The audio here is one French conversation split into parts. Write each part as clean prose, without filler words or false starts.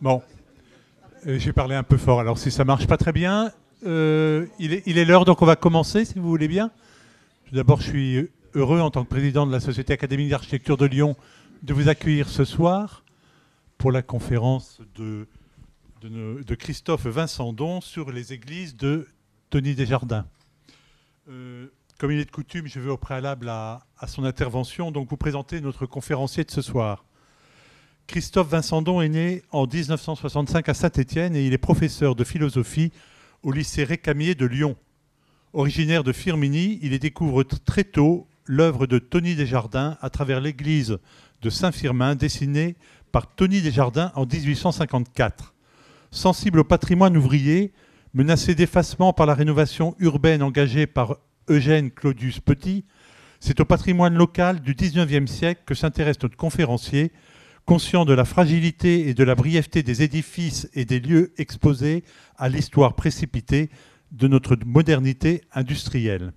Bon, j'ai parlé un peu fort, alors si ça marche pas très bien, il est l'heure, donc on va commencer, si vous voulez bien. Tout d'abord, je suis heureux, en tant que président de la Société académique d'architecture de Lyon, de vous accueillir ce soir pour la conférence de Christophe Vincendon sur les églises de Tony Desjardins. Comme il est de coutume, je vais au préalable à son intervention, donc vous présenter notre conférencier de ce soir. Christophe Vincendon est né en 1965 à Saint-Étienne et il est professeur de philosophie au lycée Récamier de Lyon. Originaire de Firminy, il y découvre très tôt l'œuvre de Tony Desjardins à travers l'église de Saint-Firmin, dessinée par Tony Desjardins en 1854. Sensible au patrimoine ouvrier, menacé d'effacement par la rénovation urbaine engagée par Eugène Claudius Petit, c'est au patrimoine local du XIXe siècle que s'intéresse notre conférencier, conscient de la fragilité et de la brièveté des édifices et des lieux exposés à l'histoire précipitée de notre modernité industrielle.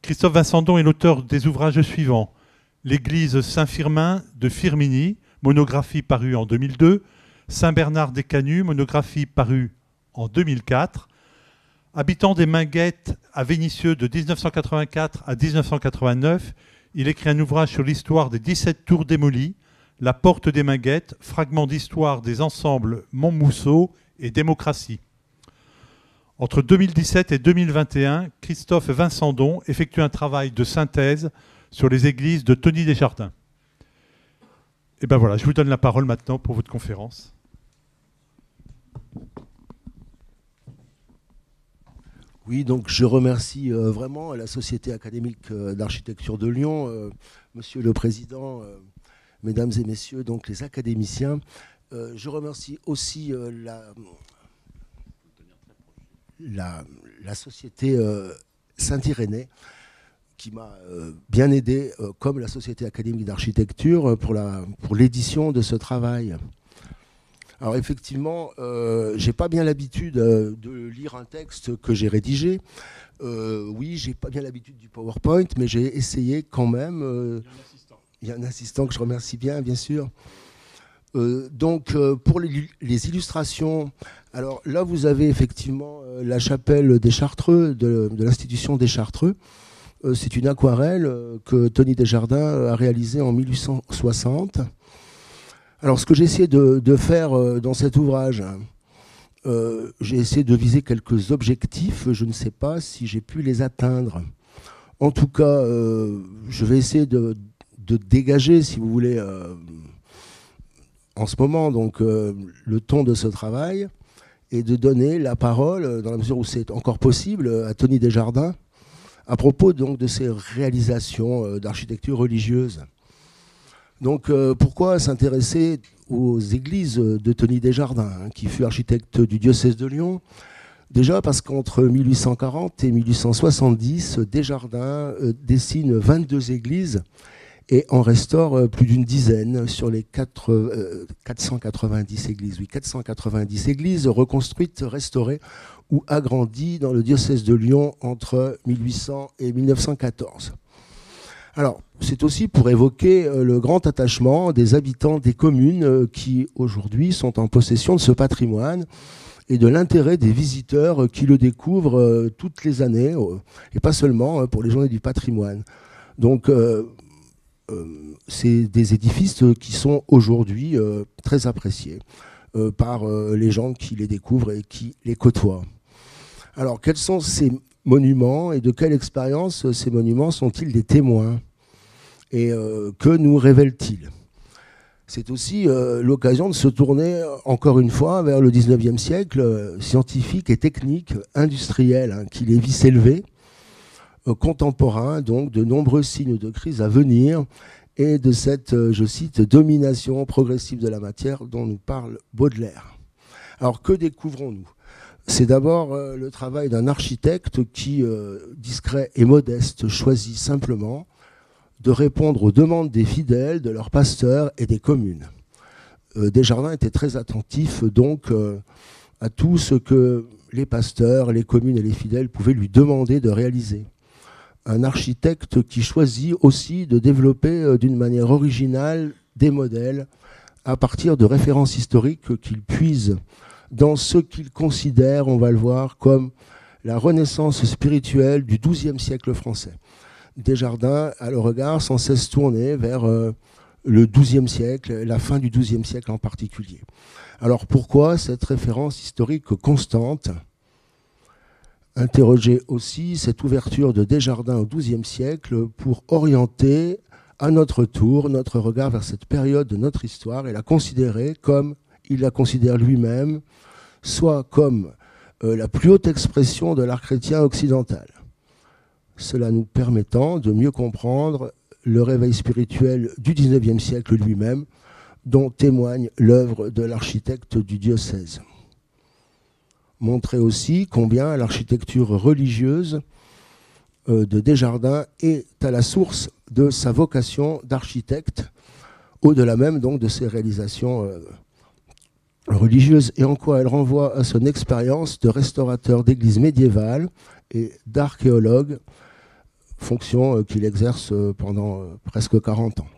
Christophe Vincendon est l'auteur des ouvrages suivants: L'église Saint-Firmin de Firminy, monographie parue en 2002, Saint-Bernard des Canuts, monographie parue en 2004, Habitant des Minguettes à Vénissieux de 1984 à 1989, il écrit un ouvrage sur l'histoire des 17 tours démolies, La Porte des Minguettes, fragment d'histoire des ensembles Montmousseau et Démocratie. Entre 2017 et 2021, Christophe Vincendon effectue un travail de synthèse sur les églises de Tony Desjardins. Et ben voilà, je vous donne la parole maintenant pour votre conférence. Oui, donc je remercie vraiment la Société académique d'architecture de Lyon, Monsieur le Président, Mesdames et Messieurs, donc les académiciens. Je remercie aussi la Société Saint-Irénée qui m'a bien aidé, comme la Société académique d'architecture, pour l'édition de ce travail. Alors effectivement, j'ai pas bien l'habitude de lire un texte que j'ai rédigé. Oui, j'ai pas bien l'habitude du PowerPoint, mais j'ai essayé quand même. Il y a un assistant que je remercie bien sûr. Donc pour les illustrations, alors là vous avez effectivement la chapelle des Chartreux, de l'institution des Chartreux. C'est une aquarelle que Tony Desjardins a réalisée en 1860. Alors ce que j'ai essayé de faire dans cet ouvrage, j'ai essayé de viser quelques objectifs. Je ne sais pas si j'ai pu les atteindre. En tout cas, je vais essayer de dégager, si vous voulez, en ce moment, donc, le ton de ce travail et de donner la parole, dans la mesure où c'est encore possible, à Tony Desjardins à propos donc, de ses réalisations d'architecture religieuse. Donc pourquoi s'intéresser aux églises de Tony Desjardins, qui fut architecte du diocèse de Lyon? Déjà parce qu'entre 1840 et 1870, Desjardins dessine 22 églises et en restaure plus d'une dizaine sur les 490 églises. Oui, 490 églises reconstruites, restaurées ou agrandies dans le diocèse de Lyon entre 1800 et 1914. Alors, c'est aussi pour évoquer le grand attachement des habitants des communes qui, aujourd'hui, sont en possession de ce patrimoine et de l'intérêt des visiteurs qui le découvrent toutes les années, et pas seulement pour les journées du patrimoine. Donc, c'est des édifices qui sont aujourd'hui très appréciés par les gens qui les découvrent et qui les côtoient. Alors, quels sont ces monuments et de quelle expérience ces monuments sont-ils des témoins? Et que nous révèlent-ils? C'est aussi l'occasion de se tourner encore une fois vers le 19e siècle scientifique et technique, industriel, qui les vit s'élever, contemporain, donc de nombreux signes de crise à venir et de cette, je cite, domination progressive de la matière dont nous parle Baudelaire. Alors que découvrons-nous? C'est d'abord le travail d'un architecte qui, discret et modeste, choisit simplement de répondre aux demandes des fidèles, de leurs pasteurs et des communes. Desjardins était très attentif donc à tout ce que les pasteurs, les communes et les fidèles pouvaient lui demander de réaliser. Un architecte qui choisit aussi de développer d'une manière originale des modèles à partir de références historiques qu'il puise dans ce qu'il considère, on va le voir, comme la renaissance spirituelle du XIIe siècle français. Desjardins a le regard sans cesse tourné vers le XIIe siècle, la fin du XIIe siècle en particulier. Alors pourquoi cette référence historique constante ? Interroger aussi cette ouverture de Desjardins au XIIe siècle pour orienter à notre tour notre regard vers cette période de notre histoire et la considérer comme il la considère lui-même, soit comme la plus haute expression de l'art chrétien occidental. Cela nous permettant de mieux comprendre le réveil spirituel du XIXe siècle lui-même, dont témoigne l'œuvre de l'architecte du diocèse. Montrer aussi combien l'architecture religieuse de Desjardins est à la source de sa vocation d'architecte, au-delà même donc de ses réalisations religieuses, et en quoi elle renvoie à son expérience de restaurateur d'églises médiévales et d'archéologue, fonction qu'il exerce pendant presque 40 ans.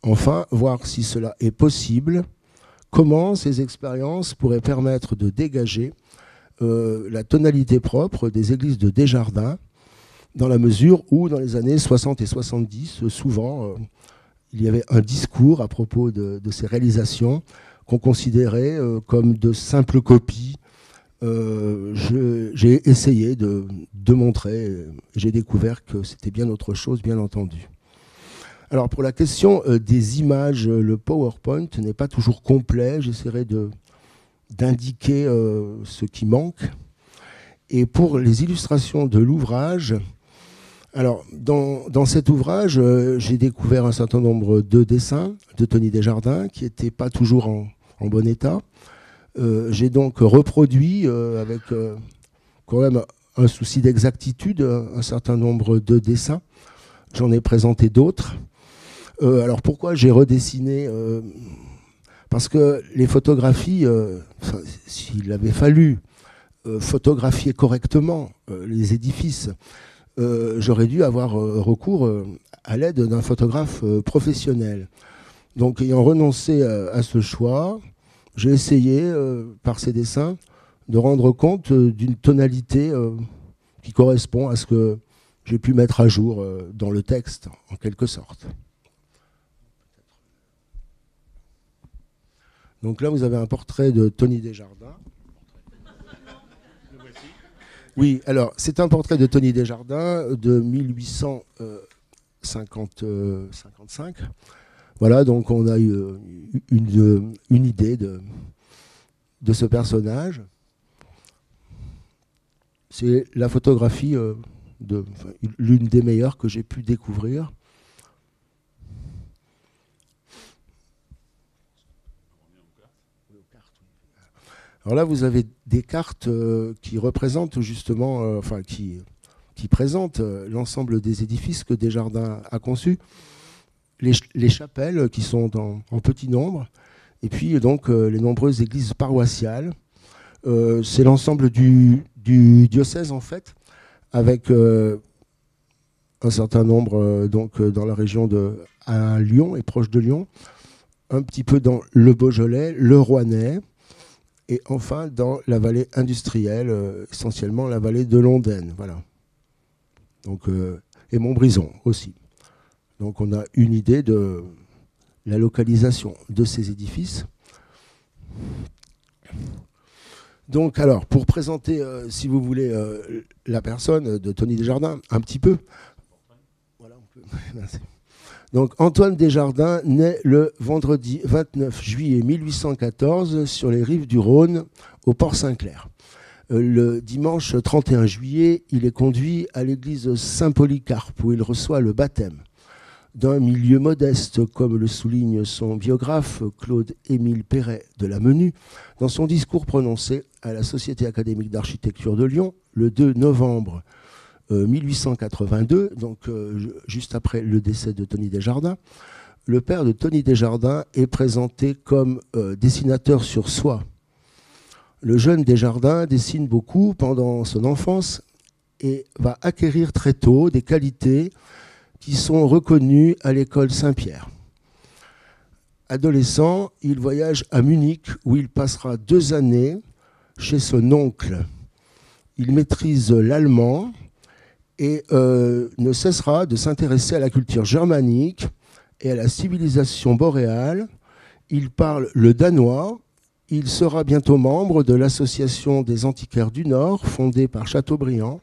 Enfin, voir si cela est possible, comment ces expériences pourraient permettre de dégager la tonalité propre des églises de Desjardins, dans la mesure où, dans les années 60 et 70, souvent, il y avait un discours à propos de ces réalisations qu'on considérait comme de simples copies. J'ai essayé de montrer, j'ai découvert que c'était bien autre chose, bien entendu. Alors pour la question des images, le PowerPoint n'est pas toujours complet, j'essaierai d'indiquer ce qui manque. Et pour les illustrations de l'ouvrage, alors dans cet ouvrage, j'ai découvert un certain nombre de dessins de Tony Desjardins qui n'étaient pas toujours en bon état. J'ai donc reproduit avec quand même un souci d'exactitude un certain nombre de dessins. J'en ai présenté d'autres. Alors pourquoi j'ai redessiné parce que les photographies, s'il avait fallu photographier correctement les édifices, j'aurais dû avoir recours à l'aide d'un photographe professionnel. Donc ayant renoncé à ce choix, j'ai essayé, par ces dessins, de rendre compte d'une tonalité qui correspond à ce que j'ai pu mettre à jour dans le texte, en quelque sorte. Donc là, vous avez un portrait de Tony Desjardins. Oui, alors, c'est un portrait de Tony Desjardins de 1855. Voilà, donc on a eu une idée de ce personnage. C'est la photographie l'une des meilleures que j'ai pu découvrir. Alors là, vous avez des cartes qui représentent justement, qui présentent l'ensemble des édifices que Desjardins a conçus. Les chapelles qui sont en petit nombre, et puis donc les nombreuses églises paroissiales. C'est l'ensemble du diocèse en fait, avec un certain nombre donc dans la région à Lyon et proche de Lyon, un petit peu dans le Beaujolais, le Rouennais, et enfin dans la vallée industrielle, essentiellement la vallée de l'Ondaine, voilà. Donc, et Montbrison aussi. Donc on a une idée de la localisation de ces édifices. Donc alors, pour présenter, si vous voulez, la personne de Tony Desjardins, un petit peu. Voilà, on peut. Merci. Donc Antoine Desjardins naît le vendredi 29 juillet 1814 sur les rives du Rhône, au Port Saint-Clair. Le dimanche 31 juillet, il est conduit à l'église Saint-Polycarpe, où il reçoit le baptême. D'un milieu modeste, comme le souligne son biographe Claude-Émile Perret de la Menue, dans son discours prononcé à la Société académique d'architecture de Lyon le 2 novembre 1882, donc juste après le décès de Tony Desjardins, le père de Tony Desjardins est présenté comme dessinateur sur soie. Le jeune Desjardins dessine beaucoup pendant son enfance et va acquérir très tôt des qualités qui sont reconnues à l'école Saint-Pierre. Adolescent, il voyage à Munich où il passera 2 années chez son oncle. Il maîtrise l'allemand et ne cessera de s'intéresser à la culture germanique et à la civilisation boréale. Il parle le danois. Il sera bientôt membre de l'Association des antiquaires du Nord, fondée par Chateaubriand,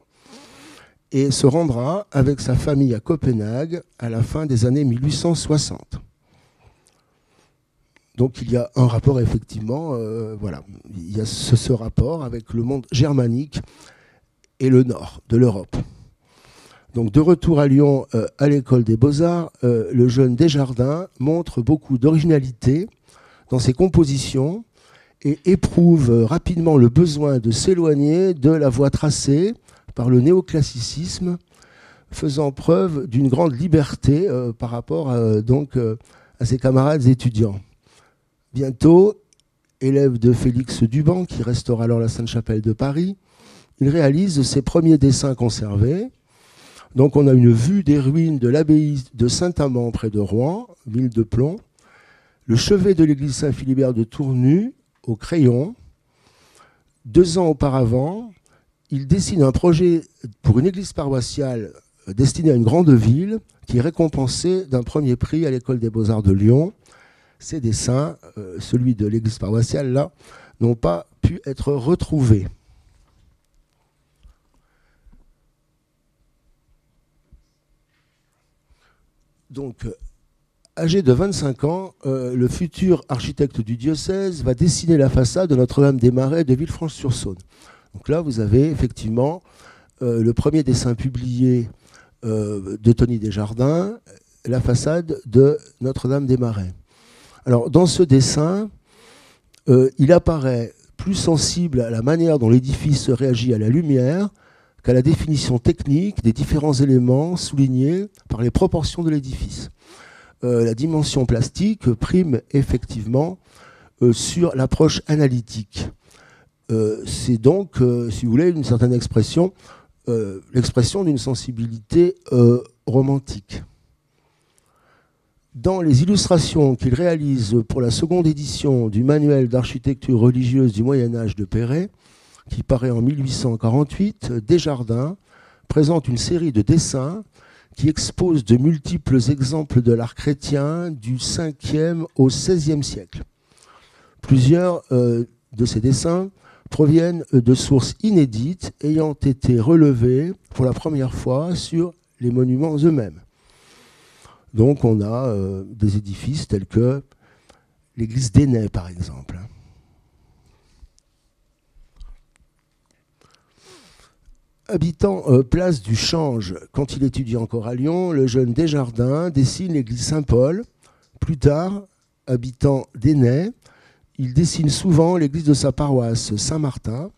et se rendra avec sa famille à Copenhague à la fin des années 1860. Donc il y a un rapport, effectivement, voilà, il y a ce rapport avec le monde germanique et le nord de l'Europe. Donc de retour à Lyon, à l'école des Beaux-Arts, le jeune Desjardins montre beaucoup d'originalité dans ses compositions et éprouve rapidement le besoin de s'éloigner de la voie tracée par le néoclassicisme, faisant preuve d'une grande liberté par rapport à ses camarades étudiants. Bientôt, élève de Félix Duban, qui restaure alors la Sainte-Chapelle de Paris, il réalise ses premiers dessins conservés. Donc on a une vue des ruines de l'abbaye de Saint-Amand près de Rouen, ville de plomb, le chevet de l'église Saint-Philibert de Tournu au crayon. 2 ans auparavant, il dessine un projet pour une église paroissiale destinée à une grande ville qui est récompensée d'un premier prix à l'école des Beaux-Arts de Lyon. Ces dessins, celui de l'église paroissiale, là, n'ont pas pu être retrouvés. Donc, âgé de 25 ans, le futur architecte du diocèse va dessiner la façade de Notre-Dame-des-Marais de Villefranche-sur-Saône. Donc là, vous avez effectivement le premier dessin publié de Tony Desjardins, la façade de Notre-Dame-des-Marais. Alors, dans ce dessin, il apparaît plus sensible à la manière dont l'édifice réagit à la lumière qu'à la définition technique des différents éléments soulignés par les proportions de l'édifice. La dimension plastique prime effectivement sur l'approche analytique. C'est donc, si vous voulez, une certaine expression, l'expression d'une sensibilité romantique. Dans les illustrations qu'il réalise pour la seconde édition du manuel d'architecture religieuse du Moyen-Âge de Perret, qui paraît en 1848, Desjardins présente une série de dessins qui exposent de multiples exemples de l'art chrétien du 5e au 16e siècle. Plusieurs de ces dessins proviennent de sources inédites ayant été relevées pour la première fois sur les monuments eux-mêmes. Donc on a des édifices tels que l'église d'Ainay, par exemple. Habitant place du Change, quand il étudie encore à Lyon, le jeune Desjardins dessine l'église Saint-Paul. Plus tard, habitant d'Ainay, il dessine souvent l'église de sa paroisse Saint-Martin,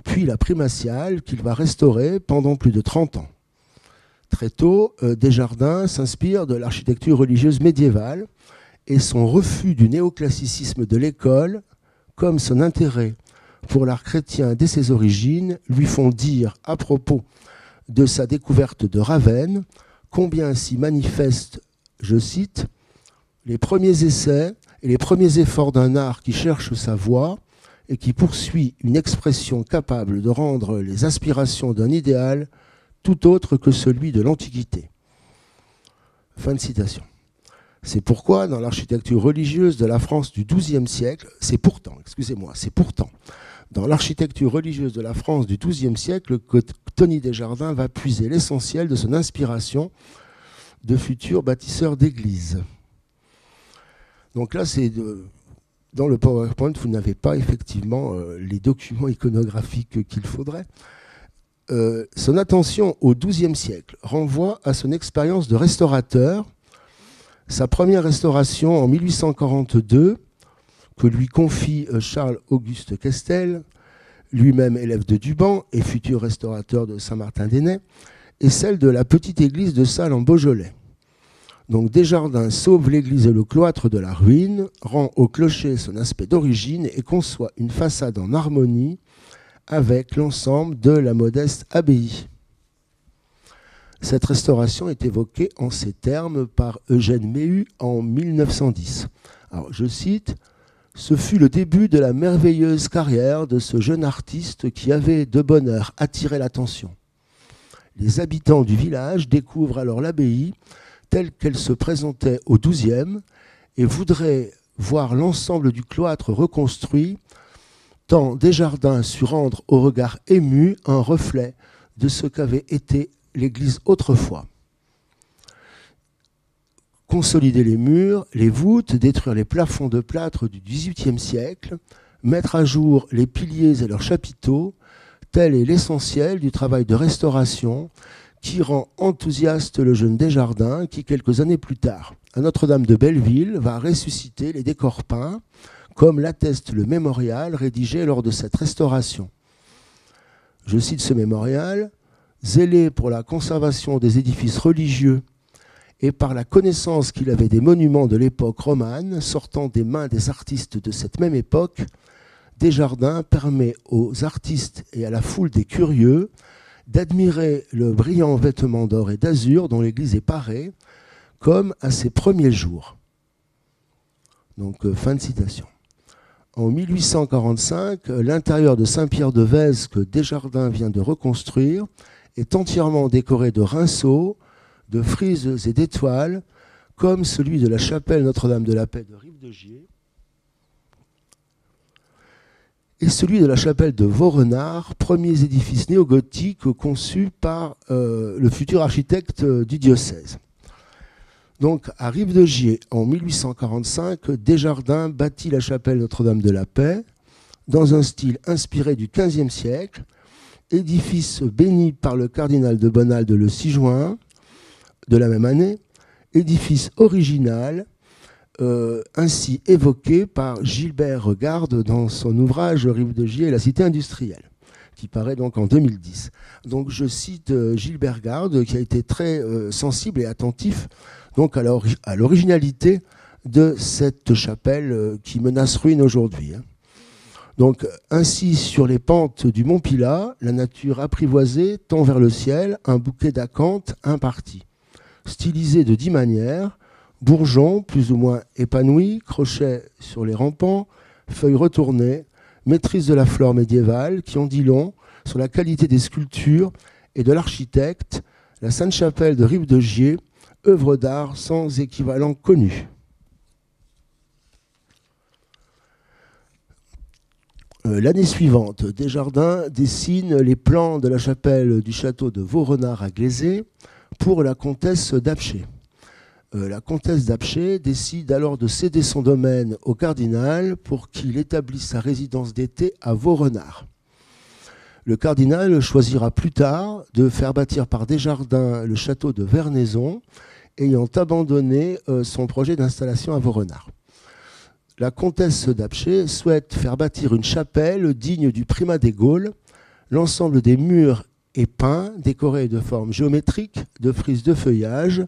puis la primatiale qu'il va restaurer pendant plus de 30 ans. Très tôt, Desjardins s'inspire de l'architecture religieuse médiévale et son refus du néoclassicisme de l'école, comme son intérêt pour l'art chrétien dès ses origines, lui font dire à propos de sa découverte de Ravenne combien s'y manifestent, je cite, « les premiers essais et les premiers efforts d'un art qui cherche sa voie et qui poursuit une expression capable de rendre les aspirations d'un idéal tout autre que celui de l'Antiquité. » Fin de citation. C'est pourquoi, dans l'architecture religieuse de la France du XIIe siècle, c'est pourtant, dans l'architecture religieuse de la France du XIIe siècle que Tony Desjardins va puiser l'essentiel de son inspiration de futurs bâtisseurs d'églises. Donc là, dans le PowerPoint, vous n'avez pas effectivement les documents iconographiques qu'il faudrait. Son attention au XIIe siècle renvoie à son expérience de restaurateur. Sa première restauration en 1842, que lui confie Charles-Auguste Questel, lui-même élève de Duban et futur restaurateur de Saint-Martin-d'Ainay, est celle de la petite église de Salles en Beaujolais. Donc Desjardins sauve l'église et le cloître de la ruine, rend au clocher son aspect d'origine et conçoit une façade en harmonie avec l'ensemble de la modeste abbaye. Cette restauration est évoquée en ces termes par Eugène Méhu en 1910. Alors, je cite, « Ce fut le début de la merveilleuse carrière de ce jeune artiste qui avait de bonne heure attiré l'attention. Les habitants du village découvrent alors l'abbaye telle qu'elle se présentait au XIIe et voudraient voir l'ensemble du cloître reconstruit, tant Desjardins sut rendre au regard ému un reflet de ce qu'avait été l'église autrefois. Consolider les murs, les voûtes, détruire les plafonds de plâtre du XVIIIe siècle, mettre à jour les piliers et leurs chapiteaux, tel est l'essentiel du travail de restauration qui rend enthousiaste le jeune Desjardins qui, quelques années plus tard, à Notre-Dame de Belleville, va ressusciter les décors peints, comme l'atteste le mémorial rédigé lors de cette restauration. Je cite ce mémorial, « Zélé pour la conservation des édifices religieux et par la connaissance qu'il avait des monuments de l'époque romane sortant des mains des artistes de cette même époque, Desjardins permet aux artistes et à la foule des curieux d'admirer le brillant vêtement d'or et d'azur dont l'église est parée, comme à ses premiers jours. » Donc, fin de citation. En 1845, l'intérieur de Saint-Pierre-de-Vèze que Desjardins vient de reconstruire est entièrement décoré de rinceaux, de frises et d'étoiles, comme celui de la chapelle Notre-Dame de la Paix de Rive-de-Gier et celui de la chapelle de Vaurenard, premiers édifices néogothiques conçus par le futur architecte du diocèse. Donc, à Rive-de-Gier, en 1845, Desjardins bâtit la chapelle Notre-Dame de la Paix dans un style inspiré du XVe siècle, édifice béni par le cardinal de Bonald le 6 juin de la même année, édifice original, ainsi évoqué par Gilbert Regarde dans son ouvrage Rive-de-Gier et la cité industrielle, qui paraît donc en 2010. Donc je cite Gilbert Regarde, qui a été très sensible et attentif donc à l'originalité de cette chapelle qui menace ruine aujourd'hui. Donc ainsi, sur les pentes du mont Pilat, la nature apprivoisée tend vers le ciel un bouquet d'acanthes imparti, stylisé de 10 manières, bourgeons plus ou moins épanouis, crochets sur les rampants, feuilles retournées, maîtrise de la flore médiévale qui en dit long sur la qualité des sculptures et de l'architecte, la Sainte-Chapelle de Rive-de-Gier, œuvre d'art sans équivalent connu. L'année suivante, Desjardins dessine les plans de la chapelle du château de Vaurenard à Glaisé pour la comtesse d'Apcher. La comtesse d'Apcher décide alors de céder son domaine au cardinal pour qu'il établisse sa résidence d'été à Vaurenard. Le cardinal choisira plus tard de faire bâtir par Desjardins le château de Vernaison, ayant abandonné son projet d'installation à Vaurenard. La comtesse d'Apcher souhaite faire bâtir une chapelle digne du primat des Gaules. L'ensemble des murs est peint, décoré de formes géométriques, de frises de feuillage.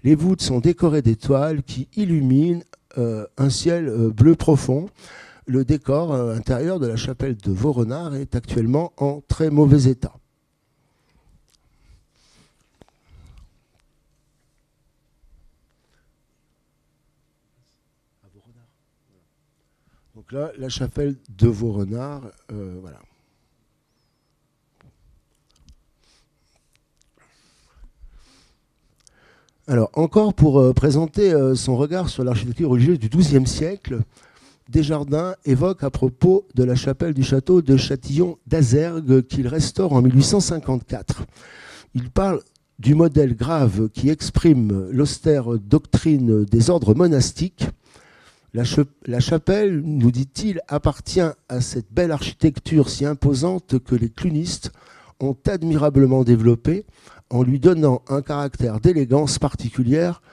Les voûtes sont décorées d'étoiles qui illuminent un ciel bleu profond. Le décor intérieur de la chapelle de Vaurenard est actuellement en très mauvais état. Donc là, la chapelle de Vaurenard, voilà. Alors, encore pour présenter son regard sur l'architecture religieuse du XIIe siècle, Desjardins évoque à propos de la chapelle du château de Châtillon d'Azergues qu'il restaure en 1854. Il parle du modèle grave qui exprime l'austère doctrine des ordres monastiques. La chapelle, nous dit-il, appartient à cette belle architecture si imposante que les clunistes ont admirablement développée en lui donnant un caractère d'élégance particulière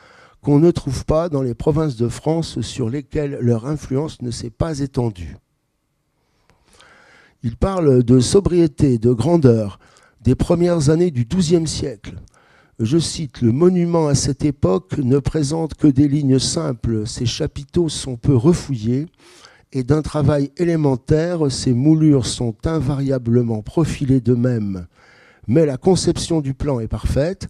qu'on ne trouve pas dans les provinces de France sur lesquelles leur influence ne s'est pas étendue. Il parle de sobriété, de grandeur, des premières années du XIIe siècle. Je cite, « Le monument à cette époque ne présente que des lignes simples, ses chapiteaux sont peu refouillés, et d'un travail élémentaire, ses moulures sont invariablement profilées d'eux-mêmes. Mais la conception du plan est parfaite,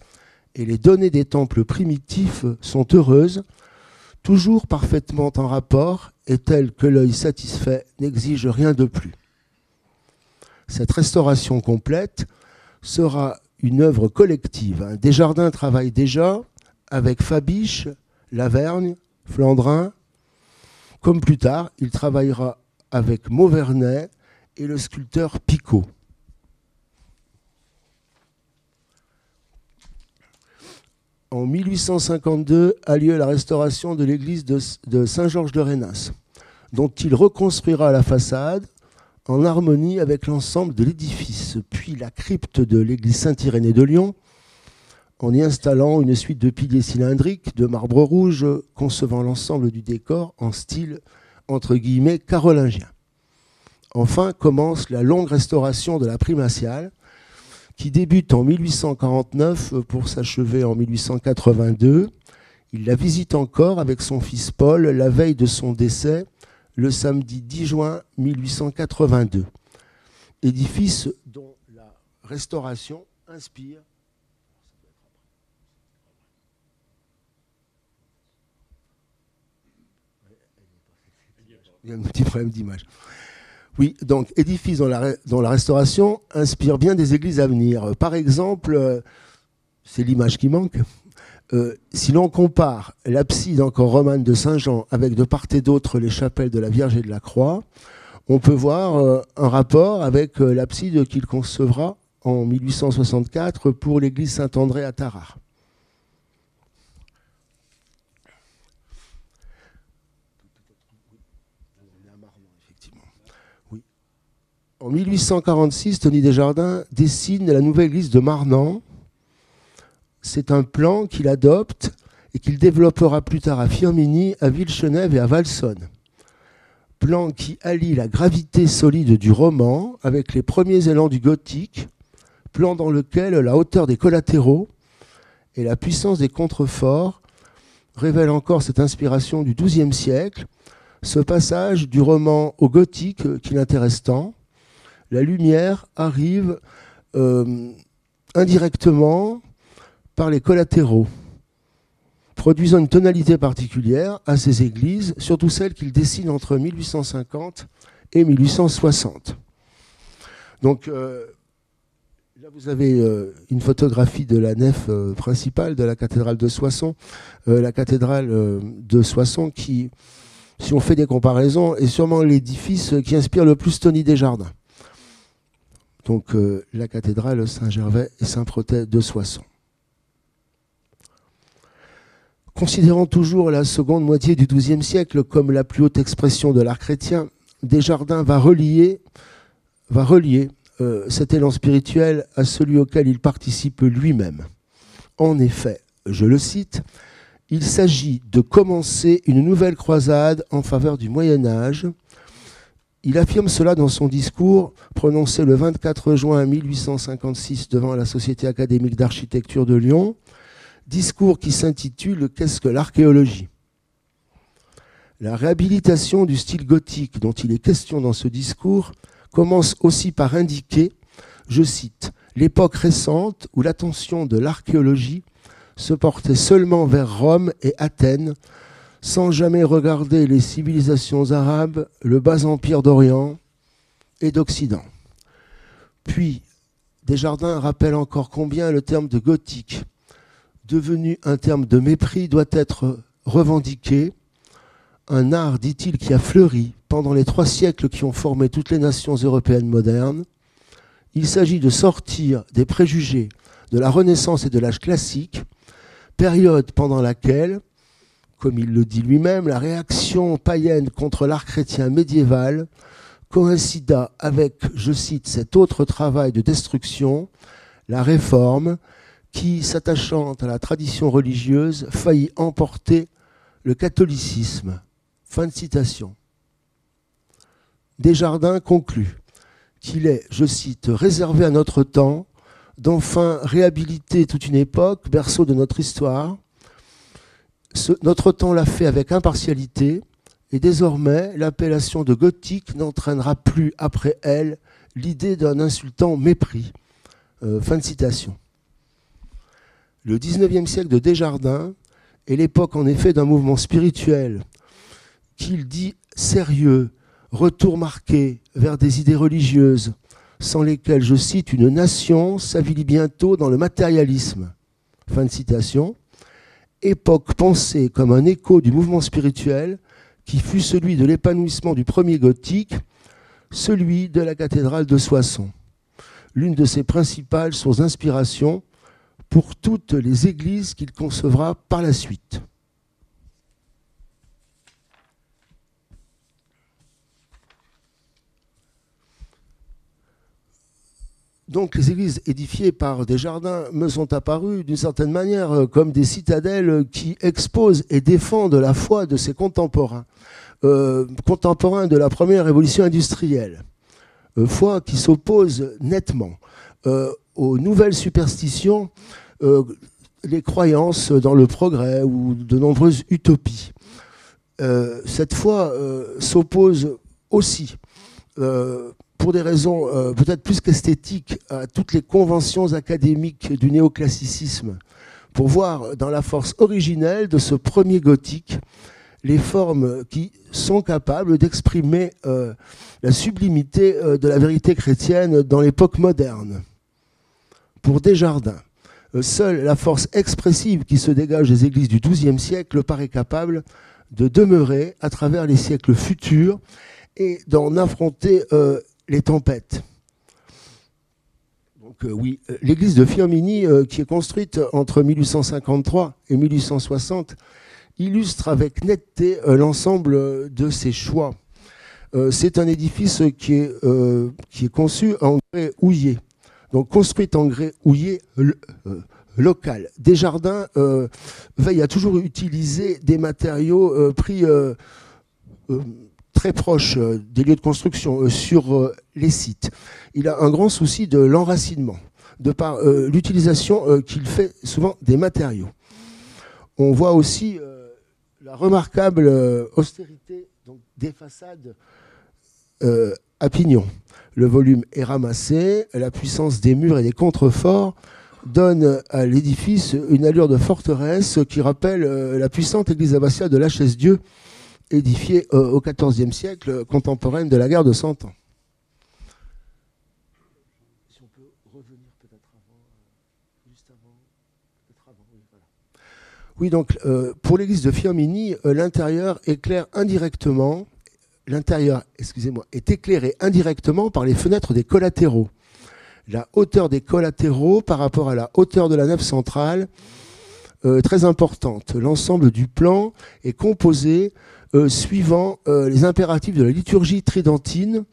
et les données des temples primitifs sont heureuses. toujours parfaitement en rapport et tel que l'œil satisfait n'exige rien de plus. Cette restauration complète sera une œuvre collective. Desjardins travaille déjà avec Fabiche, Lavergne, Flandrin. Comme plus tard, il travaillera avec Mauvernet et le sculpteur Picot. En 1852 a lieu la restauration de l'église de Saint-Georges de Rhénas, dont il reconstruira la façade en harmonie avec l'ensemble de l'édifice, puis la crypte de l'église Saint-Irénée de Lyon, en y installant une suite de piliers cylindriques de marbre rouge, concevant l'ensemble du décor en style, entre guillemets, carolingien. Enfin commence la longue restauration de la primatiale, qui débute en 1849 pour s'achever en 1882. Il la visite encore avec son fils Paul la veille de son décès, le samedi 10 juin 1882. Édifice dont la restauration inspire. Il y a un petit problème d'image. Oui, donc édifice dont la restauration inspire bien des églises à venir. Par exemple, c'est l'image qui manque. Si l'on compare l'abside encore romane de Saint-Jean avec de part et d'autre les chapelles de la Vierge et de la Croix, on peut voir un rapport avec l'abside qu'il concevra en 1864 pour l'église Saint-André à Tarare. En 1846, Tony Desjardins dessine la nouvelle église de Marnant. C'est un plan qu'il adopte et qu'il développera plus tard à Firminy, à Villechenève et à Valsonne. Plan qui allie la gravité solide du roman avec les premiers élans du gothique, plan dans lequel la hauteur des collatéraux et la puissance des contreforts révèlent encore cette inspiration du XIIe siècle, ce passage du roman au gothique qui l'intéresse tant. La lumière arrive indirectement par les collatéraux, produisant une tonalité particulière à ces églises, surtout celles qu'il dessine entre 1850 et 1860. Donc là, vous avez une photographie de la nef principale de la cathédrale de Soissons. La cathédrale de Soissons qui, si on fait des comparaisons, est sûrement l'édifice qui inspire le plus Tony Desjardins. Donc la cathédrale Saint-Gervais et Saint-Protais de Soissons. Considérant toujours la seconde moitié du XIIe siècle comme la plus haute expression de l'art chrétien, Desjardins va relier cet élan spirituel à celui auquel il participe lui-même. En effet, je le cite, « Il s'agit de commencer une nouvelle croisade en faveur du Moyen-Âge ». Il affirme cela dans son discours prononcé le 24 juin 1856 devant la Société académique d'architecture de Lyon, discours qui s'intitule « Qu'est-ce que l'archéologie ?» La réhabilitation du style gothique dont il est question dans ce discours commence aussi par indiquer, je cite, « l'époque récente où l'attention de l'archéologie se portait seulement vers Rome et Athènes, sans jamais regarder les civilisations arabes, le bas empire d'Orient et d'Occident. » Puis, Desjardins rappelle encore combien le terme de gothique, devenu un terme de mépris, doit être revendiqué. Un art, dit-il, qui a fleuri pendant les 3 siècles qui ont formé toutes les nations européennes modernes. Il s'agit de sortir des préjugés de la Renaissance et de l'âge classique, période pendant laquelle, comme il le dit lui-même, la réaction païenne contre l'art chrétien médiéval coïncida avec, je cite, cet autre travail de destruction, la réforme, qui, s'attachant à la tradition religieuse, faillit emporter le catholicisme. Fin de citation. Desjardins conclut qu'il est, je cite, réservé à notre temps d'enfin réhabiliter toute une époque, berceau de notre histoire. Notre temps l'a fait avec impartialité et désormais l'appellation de gothique n'entraînera plus après elle l'idée d'un insultant mépris. Fin de citation. Le 19e siècle de Desjardins est l'époque en effet d'un mouvement spirituel qu'il dit sérieux, retour marqué vers des idées religieuses, sans lesquelles, je cite, une nation s'avilit bientôt dans le matérialisme. Fin de citation. Époque pensée comme un écho du mouvement spirituel qui fut celui de l'épanouissement du premier gothique, celui de la cathédrale de Soissons, l'une de ses principales sources d'inspiration pour toutes les églises qu'il concevra par la suite. Donc les églises édifiées par Desjardins me sont apparues d'une certaine manière comme des citadelles qui exposent et défendent la foi de ses contemporains, contemporains de la première révolution industrielle, foi qui s'oppose nettement aux nouvelles superstitions, les croyances dans le progrès ou de nombreuses utopies. Cette foi s'oppose aussi pour des raisons peut-être plus qu'esthétiques, à toutes les conventions académiques du néoclassicisme, pour voir dans la force originelle de ce premier gothique les formes qui sont capables d'exprimer la sublimité de la vérité chrétienne dans l'époque moderne. Pour Desjardins, seule la force expressive qui se dégage des églises du XIIe siècle paraît capable de demeurer à travers les siècles futurs et d'en affronter les tempêtes. Donc oui, l'église de Firminy, qui est construite entre 1853 et 1860, illustre avec netteté l'ensemble de ses choix. C'est un édifice qui est conçu en grès houillé, donc construit en grès houillé local. Desjardins veille à toujours utiliser des matériaux pris très proche des lieux de construction sur les sites. Il a un grand souci de l'enracinement, de par l'utilisation qu'il fait souvent des matériaux. On voit aussi la remarquable austérité donc, des façades à pignon. Le volume est ramassé, la puissance des murs et des contreforts donne à l'édifice une allure de forteresse qui rappelle la puissante église abbatiale de la Chaise-Dieu, édifiée au XIVe siècle, contemporaine de la guerre de Cent Ans. Si on peut revenir peut-être avant, juste avant, peut-être avant, oui, voilà. Oui, donc pour l'église de Firminy, l'intérieur éclaire indirectement, est éclairé indirectement par les fenêtres des collatéraux. La hauteur des collatéraux par rapport à la hauteur de la nef centrale, très importante. L'ensemble du plan est composé suivant les impératifs de la liturgie tridentine,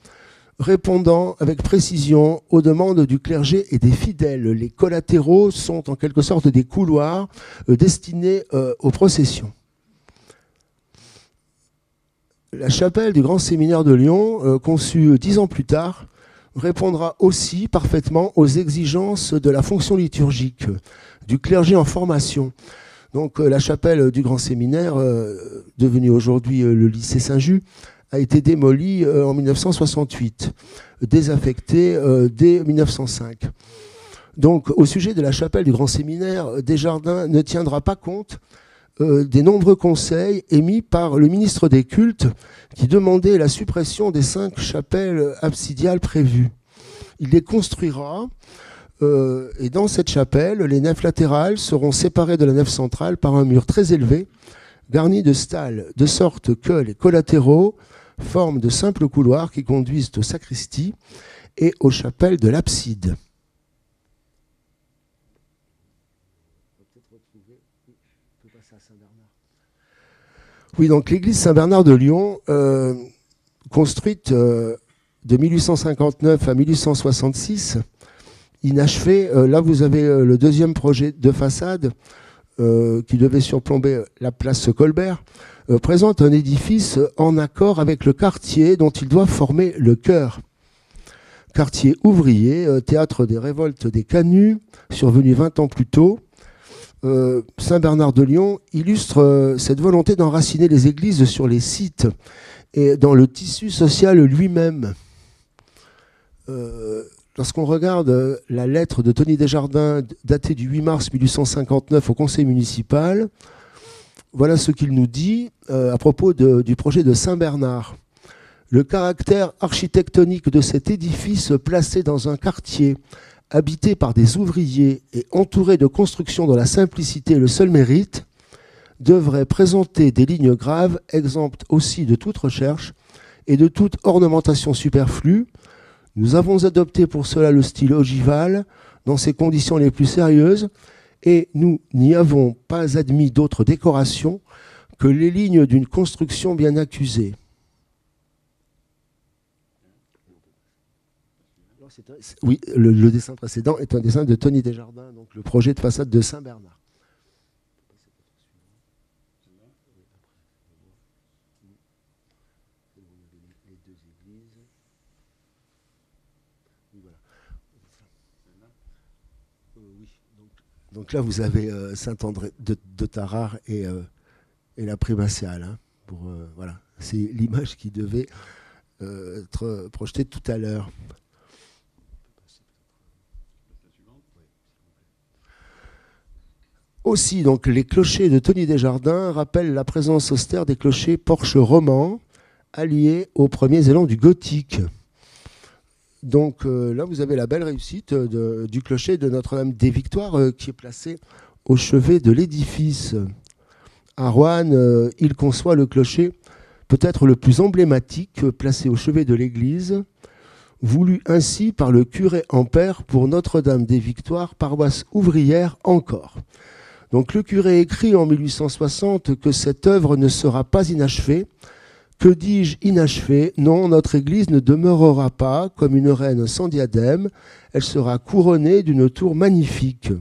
répondant avec précision aux demandes du clergé et des fidèles. Les collatéraux sont en quelque sorte des couloirs destinés aux processions. La chapelle du Grand Séminaire de Lyon, conçue 10 ans plus tard, répondra aussi parfaitement aux exigences de la fonction liturgique, du clergé en formation. Donc la chapelle du Grand Séminaire, devenue aujourd'hui le lycée Saint-Just, a été démolie en 1968, désaffectée dès 1905. Donc au sujet de la chapelle du Grand Séminaire, Desjardins ne tiendra pas compte des nombreux conseils émis par le ministre des Cultes qui demandait la suppression des 5 chapelles absidiales prévues. Il les construira et dans cette chapelle, les nefs latérales seront séparées de la nef centrale par un mur très élevé, garni de stalles, de sorte que les collatéraux forment de simples couloirs qui conduisent aux sacristies et aux chapelles de l'abside. Oui, donc l'église Saint-Bernard de Lyon, construite de 1859 à 1866, inachevée. Là, vous avez le deuxième projet de façade qui devait surplomber la place Colbert, présente un édifice en accord avec le quartier dont il doit former le cœur. Quartier ouvrier, théâtre des révoltes des Canuts, survenu 20 ans plus tôt. Saint-Bernard de Lyon illustre cette volonté d'enraciner les églises sur les sites et dans le tissu social lui-même. Lorsqu'on regarde la lettre de Tony Desjardins datée du 8 mars 1859 au conseil municipal, voilà ce qu'il nous dit à propos du projet de Saint-Bernard. Le caractère architectonique de cet édifice placé dans un quartier habité par des ouvriers et entouré de constructions dont la simplicité est le seul mérite, devrait présenter des lignes graves, exemptes aussi de toute recherche et de toute ornementation superflue. Nous avons adopté pour cela le style ogival dans ses conditions les plus sérieuses et nous n'y avons pas admis d'autre décoration que les lignes d'une construction bien accusée. Oui, le dessin précédent est un dessin de Tony Desjardins, donc le projet de façade de Saint-Bernard. Donc là, vous avez Saint-André de Tarare et la Primatiale. Hein, voilà. C'est l'image qui devait être projetée tout à l'heure. Aussi, donc, les clochers de Tony Desjardins rappellent la présence austère des clochers porches romans alliés aux premiers élans du gothique. Donc là, vous avez la belle réussite du clocher de Notre-Dame-des-Victoires qui est placé au chevet de l'édifice. À Roanne, il conçoit le clocher peut-être le plus emblématique placé au chevet de l'église, voulu ainsi par le curé Ampère pour Notre-Dame-des-Victoires, paroisse ouvrière encore. Donc le curé écrit en 1860 que cette œuvre ne sera pas inachevée. Que dis-je inachevé? Non, notre église ne demeurera pas comme une reine sans diadème, elle sera couronnée d'une tour magnifique.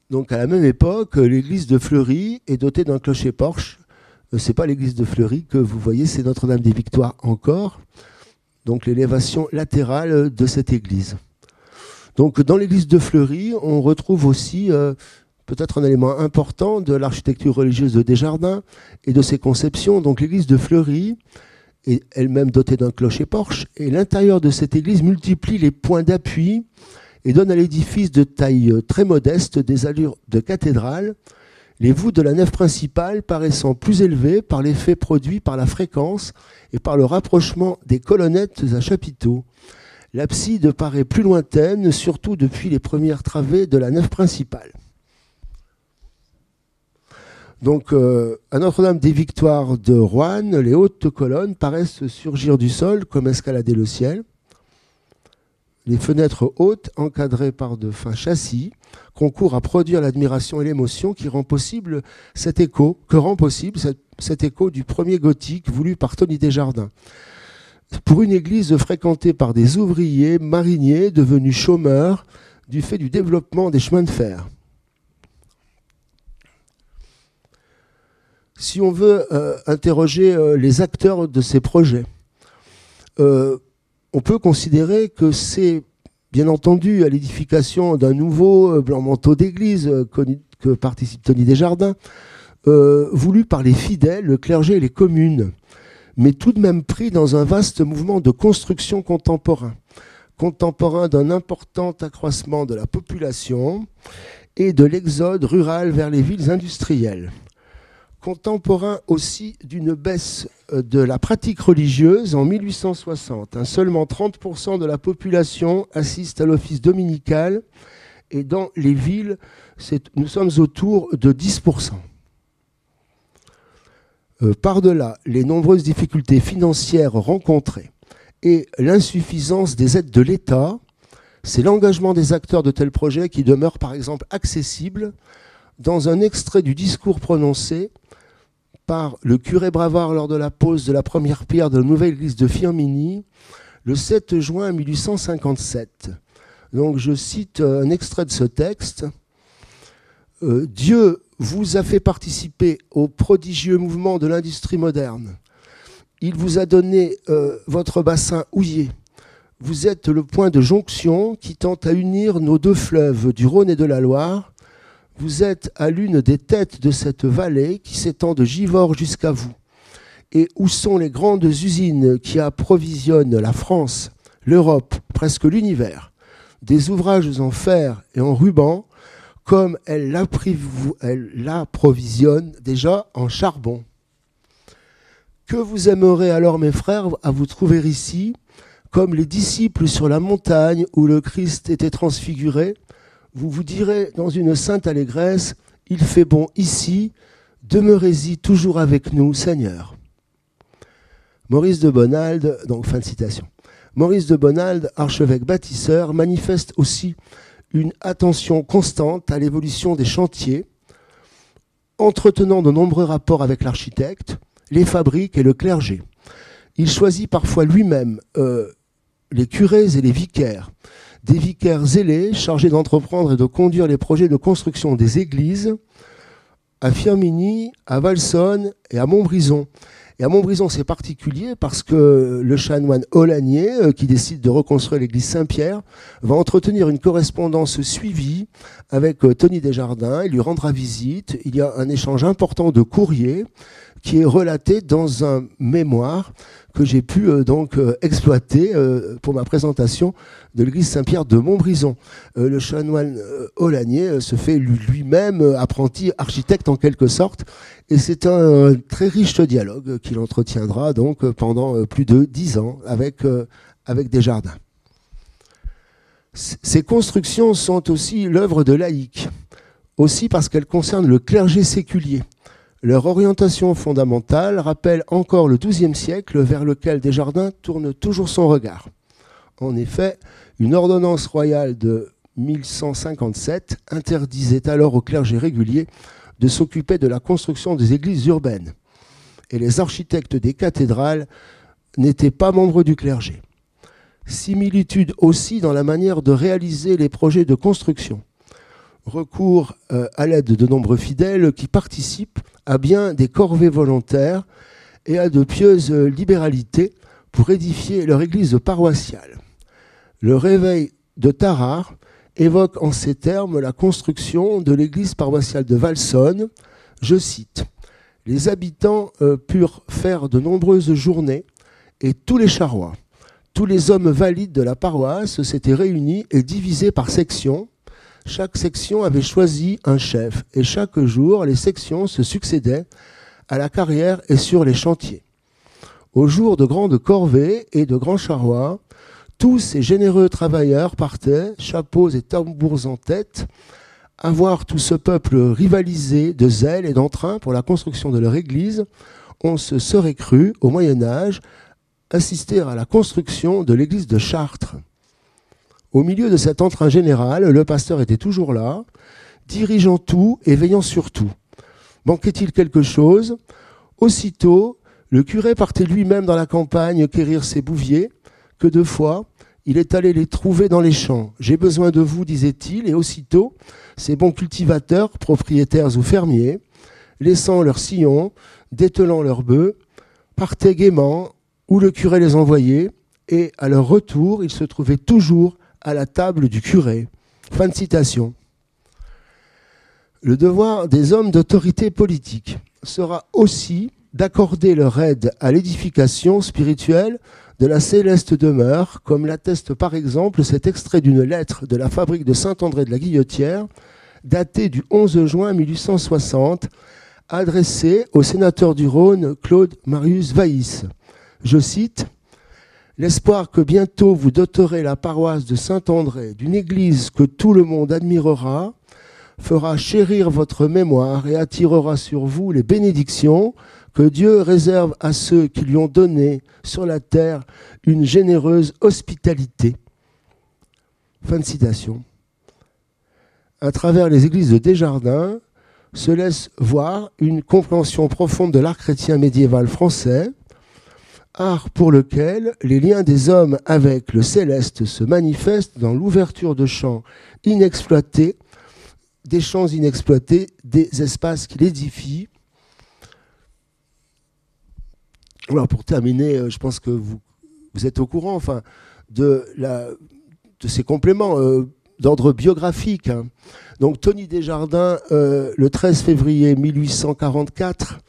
Donc à la même époque, l'église de Fleury est dotée d'un clocher-porche. Ce n'est pas l'église de Fleury que vous voyez, c'est Notre-Dame-des-Victoires encore. Donc l'élévation latérale de cette église. Donc dans l'église de Fleury, on retrouve aussi peut-être un élément important de l'architecture religieuse de Desjardins et de ses conceptions. Donc l'église de Fleury est elle-même dotée d'un clocher-porche et l'intérieur de cette église multiplie les points d'appui et donne à l'édifice de taille très modeste des allures de cathédrale, les voûtes de la nef principale paraissant plus élevées par l'effet produit par la fréquence et par le rapprochement des colonnettes à chapiteaux. L'abside paraît plus lointaine, surtout depuis les premières travées de la nef principale. Donc, à Notre-Dame-des-Victoires de Roanne, les hautes colonnes paraissent surgir du sol comme escalader le ciel. Les fenêtres hautes, encadrées par de fins châssis, concourent à produire l'admiration et l'émotion qui rend possible cet écho, cet écho du premier gothique voulu par Tony Desjardins. Pour une église fréquentée par des ouvriers mariniers devenus chômeurs du fait du développement des chemins de fer. Si on veut interroger les acteurs de ces projets, on peut considérer que c'est bien entendu à l'édification d'un nouveau blanc manteau d'église que participe Tony Desjardins, voulu par les fidèles, le clergé et les communes, mais tout de même pris dans un vaste mouvement de construction contemporain d'un important accroissement de la population et de l'exode rural vers les villes industrielles. Contemporain aussi d'une baisse de la pratique religieuse en 1860. Seulement 30% de la population assiste à l'office dominical et dans les villes, nous sommes autour de 10%. Par-delà les nombreuses difficultés financières rencontrées et l'insuffisance des aides de l'État, c'est l'engagement des acteurs de tels projets qui demeure par exemple accessible dans un extrait du discours prononcé par le curé Bravard lors de la pose de la première pierre de la nouvelle église de Firminy, le 7 juin 1857. Donc je cite un extrait de ce texte. « Dieu vous a fait participer au prodigieux mouvement de l'industrie moderne. Il vous a donné votre bassin houillé. Vous êtes le point de jonction qui tente à unir nos deux fleuves du Rhône et de la Loire. Vous êtes à l'une des têtes de cette vallée qui s'étend de Givors jusqu'à vous. Et où sont les grandes usines qui approvisionnent la France, l'Europe, presque l'univers? des ouvrages en fer et en ruban, comme elle l'approvisionne déjà en charbon. Que vous aimerez alors, mes frères, à vous trouver ici, comme les disciples sur la montagne où le Christ était transfiguré. Vous vous direz dans une sainte allégresse, il fait bon ici, demeurez-y toujours avec nous, Seigneur. Maurice de Bonald, donc fin de citation. Maurice de Bonald, archevêque bâtisseur, manifeste aussi une attention constante à l'évolution des chantiers, entretenant de nombreux rapports avec l'architecte, les fabriques et le clergé. Il choisit parfois lui-même les curés et les vicaires, des vicaires zélés chargés d'entreprendre et de conduire les projets de construction des églises à Firminy, à Valsonne et à Montbrison. Et à Montbrison, c'est particulier parce que le chanoine Aulagnier, qui décide de reconstruire l'église Saint-Pierre, va entretenir une correspondance suivie avec Tony Desjardins. Il lui rendra visite. Il y a un échange important de courriers qui est relaté dans un mémoire que j'ai pu exploiter pour ma présentation de l'église Saint-Pierre de Montbrison. Le chanoine Aulagnier se fait lui-même apprenti architecte en quelque sorte, et c'est un très riche dialogue qu'il entretiendra donc pendant plus de 10 ans avec Desjardins. Ces constructions sont aussi l'œuvre de laïcs, aussi parce qu'elles concernent le clergé séculier. Leur orientation fondamentale rappelle encore le XIIe siècle vers lequel Desjardins tourne toujours son regard. En effet, une ordonnance royale de 1157 interdisait alors au clergé régulier de s'occuper de la construction des églises urbaines. Et les architectes des cathédrales n'étaient pas membres du clergé. Similitude aussi dans la manière de réaliser les projets de construction. Recours à l'aide de nombreux fidèles qui participent à bien des corvées volontaires et à de pieuses libéralités pour édifier leur église paroissiale. Le réveil de Tarare évoque en ces termes la construction de l'église paroissiale de Valsonne. Je cite, « Les habitants purent faire de nombreuses journées et tous les charrois, tous les hommes valides de la paroisse s'étaient réunis et divisés par sections. Chaque section avait choisi un chef et chaque jour, les sections se succédaient à la carrière et sur les chantiers. Au jour de grandes corvées et de grands charrois, tous ces généreux travailleurs partaient, chapeaux et tambours en tête, à voir tout ce peuple rivaliser de zèle et d'entrain pour la construction de leur église. On se serait cru, au Moyen-Âge, assister à la construction de l'église de Chartres. Au milieu de cet entrain général, le pasteur était toujours là, dirigeant tout et veillant sur tout. Manquait-il quelque chose? Aussitôt, le curé partait lui-même dans la campagne quérir ses bouviers, que de fois, il est allé les trouver dans les champs. « J'ai besoin de vous », disait-il, et aussitôt, ces bons cultivateurs, propriétaires ou fermiers, laissant leurs sillons, dételant leurs bœufs, partaient gaiement où le curé les envoyait, et à leur retour, ils se trouvaient toujours à la table du curé. Fin de citation. Le devoir des hommes d'autorité politique sera aussi d'accorder leur aide à l'édification spirituelle de la céleste demeure, comme l'atteste par exemple cet extrait d'une lettre de la fabrique de Saint-André de la Guillotière, datée du 11 juin 1860, adressée au sénateur du Rhône, Claude Marius Vaïs. Je cite, « L'espoir que bientôt vous doterez la paroisse de Saint-André d'une église que tout le monde admirera, fera chérir votre mémoire et attirera sur vous les bénédictions que Dieu réserve à ceux qui lui ont donné sur la terre une généreuse hospitalité. » Fin de citation. À travers les églises de Desjardins se laisse voir une compréhension profonde de l'art chrétien médiéval français, art pour lequel les liens des hommes avec le céleste se manifestent dans l'ouverture de champs inexploités, des espaces qu'il édifie. Alors pour terminer, je pense que vous êtes au courant de ces compléments d'ordre biographique. Hein. Donc Tony Desjardins, le 13 février 1844,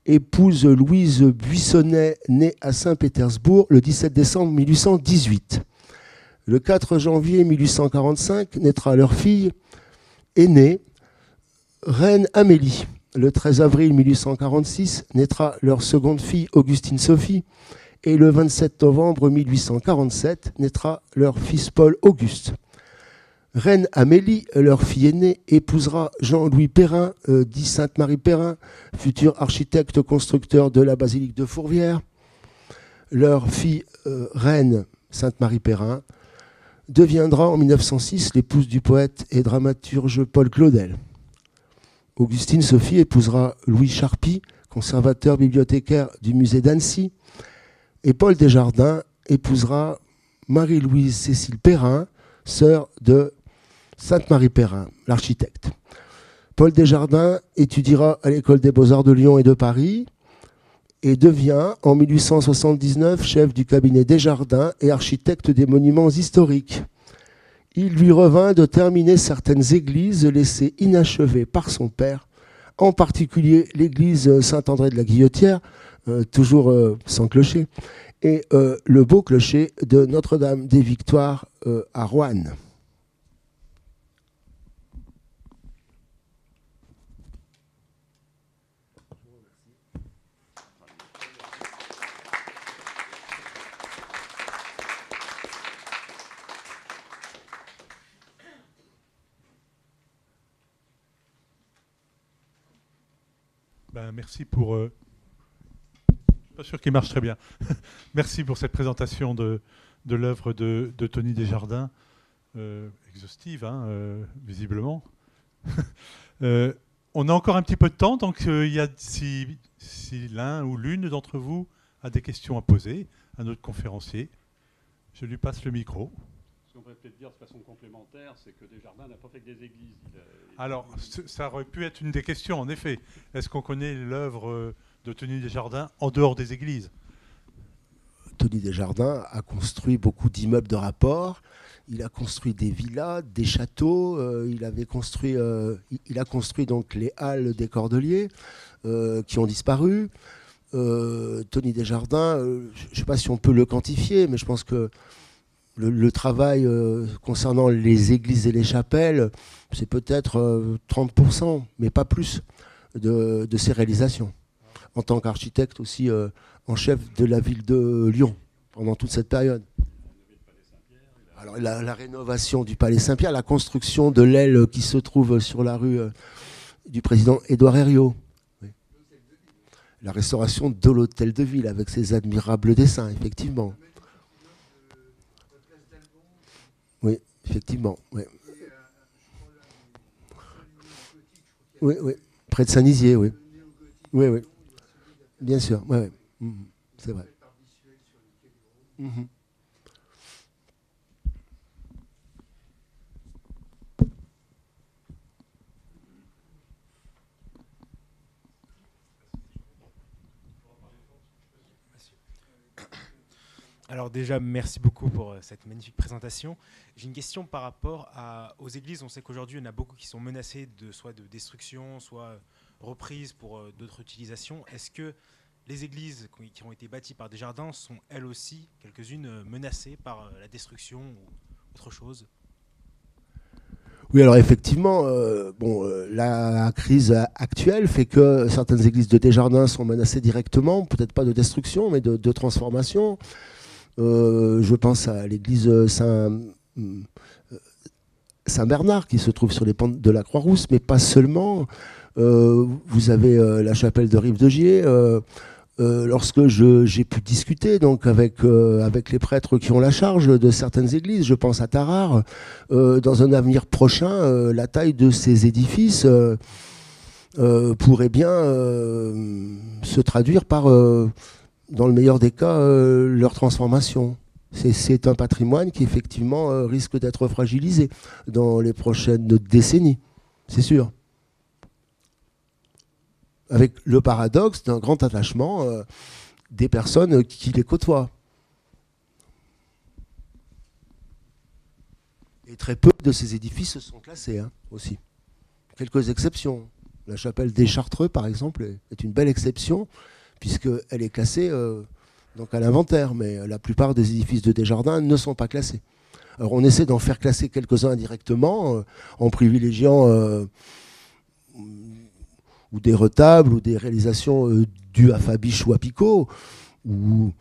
épouse Louise Buissonnet, née à Saint-Pétersbourg le 17 décembre 1818. Le 4 janvier 1845 naîtra leur fille aînée, Reine Amélie. Le 13 avril 1846 naîtra leur seconde fille, Augustine Sophie. Et le 27 novembre 1847 naîtra leur fils Paul Auguste. Reine Amélie, leur fille aînée, épousera Jean-Louis Perrin, dit Sainte-Marie Perrin, futur architecte constructeur de la basilique de Fourvière. Leur fille Reine Sainte-Marie Perrin deviendra en 1906 l'épouse du poète et dramaturge Paul Claudel. Augustine Sophie épousera Louis Charpie, conservateur bibliothécaire du musée d'Annecy. Et Paul Desjardins épousera Marie-Louise Cécile Perrin, sœur de Sainte-Marie Perrin, l'architecte. Paul Desjardins étudiera à l'école des beaux-arts de Lyon et de Paris et devient en 1879 chef du cabinet Desjardins et architecte des monuments historiques. Il lui revint de terminer certaines églises laissées inachevées par son père, en particulier l'église Saint-André de la Guillotière, toujours sans clocher, et le beau clocher de Notre-Dame des Victoires à Roanne. Ben, merci pour... Je ne suis pas sûr qu'il marche très bien. Merci pour cette présentation de l'œuvre de Tony Desjardins, exhaustive, hein, visiblement. On a encore un petit peu de temps, donc si l'un ou l'une d'entre vous a des questions à poser à notre conférencier, je lui passe le micro. Ce qu'on pourrait peut-être dire de façon complémentaire, c'est que Desjardins n'a pas fait que des églises. Alors, ça aurait pu être une des questions, en effet. Est-ce qu'on connaît l'œuvre de Tony Desjardins en dehors des églises? Tony Desjardins a construit beaucoup d'immeubles de rapport. Il a construit des villas, des châteaux. Il a construit donc les halles des Cordeliers qui ont disparu. Tony Desjardins, je ne sais pas si on peut le quantifier, mais je pense que le travail concernant les églises et les chapelles, c'est peut-être 30%, mais pas plus, de ses réalisations. En tant qu'architecte aussi en chef de la ville de Lyon pendant toute cette période. Alors la rénovation du Palais Saint-Pierre, la construction de l'aile qui se trouve sur la rue du président Édouard Herriot. Oui. La restauration de l'hôtel de ville avec ses admirables dessins, effectivement. Oui, effectivement. Oui, oui, oui. Près de Saint-Nizier, oui. Oui, oui. Bien sûr, oui, oui. Mmh. C'est vrai. Mmh. Alors déjà, merci beaucoup pour cette magnifique présentation. J'ai une question par rapport aux églises. On sait qu'aujourd'hui, il y en a beaucoup qui sont menacées soit de destruction, soit reprises pour d'autres utilisations. Est-ce que les églises qui ont été bâties par Desjardins sont elles aussi, quelques-unes, menacées par la destruction ou autre chose? Oui, alors effectivement, la crise actuelle fait que certaines églises de Desjardins sont menacées directement, peut-être pas de destruction, mais de transformation. Je pense à l'église Saint-Bernard qui se trouve sur les pentes de la Croix-Rousse, mais pas seulement. Vous avez la chapelle de Rive-de-Gier. Lorsque j'ai pu discuter donc avec les prêtres qui ont la charge de certaines églises, je pense à Tarare, dans un avenir prochain, la taille de ces édifices pourrait bien se traduire par, dans le meilleur des cas, leur transformation. C'est un patrimoine qui effectivement risque d'être fragilisé dans les prochaines décennies, c'est sûr. Avec le paradoxe d'un grand attachement des personnes qui les côtoient. Et très peu de ces édifices sont classés aussi. Quelques exceptions. La chapelle des Chartreux, par exemple, est une belle exception, puisqu'elle est classée donc à l'inventaire, mais la plupart des édifices de Desjardins ne sont pas classés. Alors on essaie d'en faire classer quelques-uns indirectement, en privilégiant ou des retables ou des réalisations dues à Fabiche ou à Picot, ou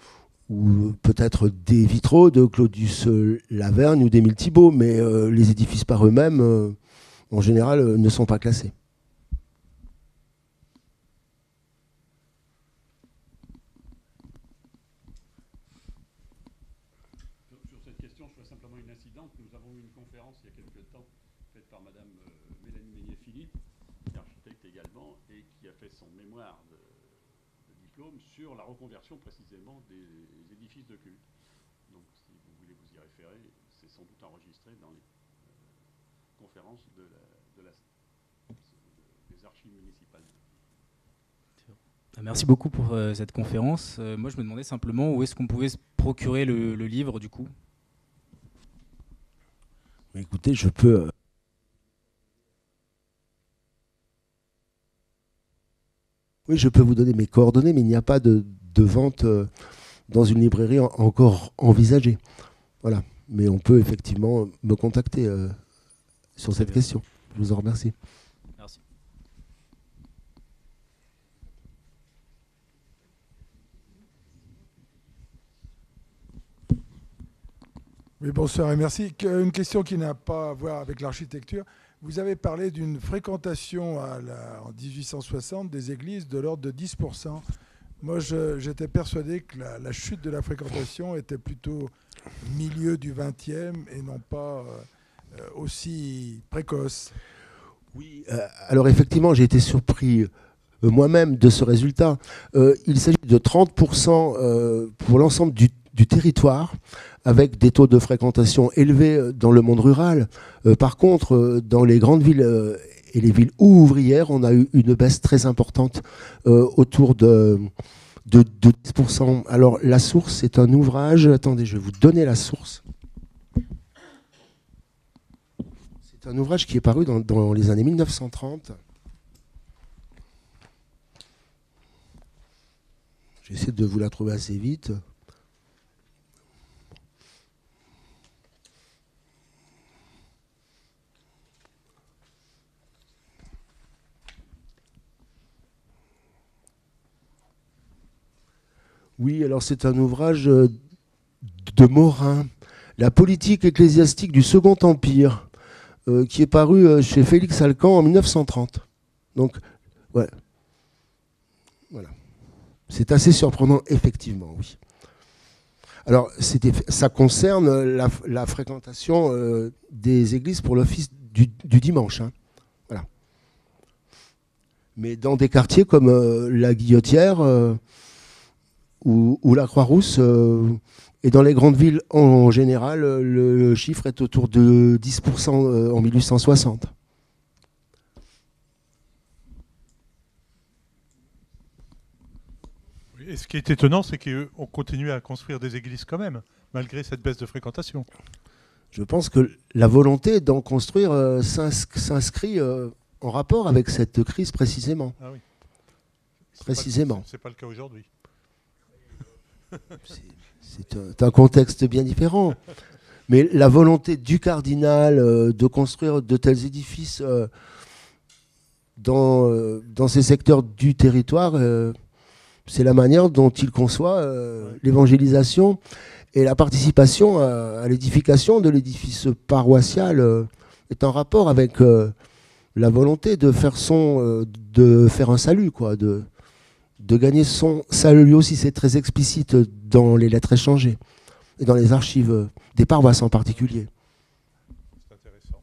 peut-être des vitraux de Claudius Lavergne ou d'Émile Thibault, mais les édifices par eux-mêmes, en général, ne sont pas classés. Sur cette question, je ferai simplement une incidente. Nous avons eu une conférence il y a quelques temps faite par Madame Mélanie Meignet-Philippe, qui est architecte également, et qui a fait son mémoire de diplôme sur la reconversion précisément des édifices de culte. Donc si vous voulez vous y référer, c'est sans doute enregistré dans les conférences des archives municipales. Merci beaucoup pour cette conférence. Moi, je me demandais simplement où est-ce qu'on pouvait se procurer le livre, du coup. Écoutez, je peux... Oui, je peux vous donner mes coordonnées, mais il n'y a pas de vente dans une librairie encore envisagée. Voilà. Mais on peut effectivement me contacter sur cette question. Je vous en remercie. Merci. Oui, bonsoir et merci. Une question qui n'a pas à voir avec l'architecture. Vous avez parlé d'une fréquentation en 1860 des églises de l'ordre de 10%. Moi, j'étais persuadé que la chute de la fréquentation était plutôt milieu du XXe et non pas aussi précoce. Oui, alors effectivement, j'ai été surpris moi-même de ce résultat. Il s'agit de 30% pour l'ensemble du territoire, avec des taux de fréquentation élevés dans le monde rural. Par contre, dans les grandes villes et les villes ouvrières, on a eu une baisse très importante, autour de 10%. Alors la source, c'est un ouvrage, attendez, je vais vous donner la source. C'est un ouvrage qui est paru dans les années 1930. J'essaie de vous la trouver assez vite. Oui, alors c'est un ouvrage de Morin, La politique ecclésiastique du Second Empire, qui est paru chez Félix Alcan en 1930. Donc, ouais. Voilà. C'est assez surprenant, effectivement, oui. Alors, ça concerne la fréquentation des églises pour l'office du dimanche. Hein. Voilà. Mais dans des quartiers comme la Guillotière ou la Croix-Rousse, et dans les grandes villes en général, le chiffre est autour de 10% en 1860. Et ce qui est étonnant, c'est qu'on continue à construire des églises quand même, malgré cette baisse de fréquentation. Je pense que la volonté d'en construire s'inscrit en rapport avec cette crise précisément. Ah oui. Précisément. C'est pas le cas aujourd'hui. C'est un contexte bien différent. Mais la volonté du cardinal de construire de tels édifices dans ces secteurs du territoire, c'est la manière dont il conçoit l'évangélisation et la participation à l'édification de l'édifice paroissial est en rapport avec la volonté de faire un salut, quoi, de gagner son salut. Lui aussi, c'est très explicite dans les lettres échangées et dans les archives des paroisses en particulier. C'est intéressant.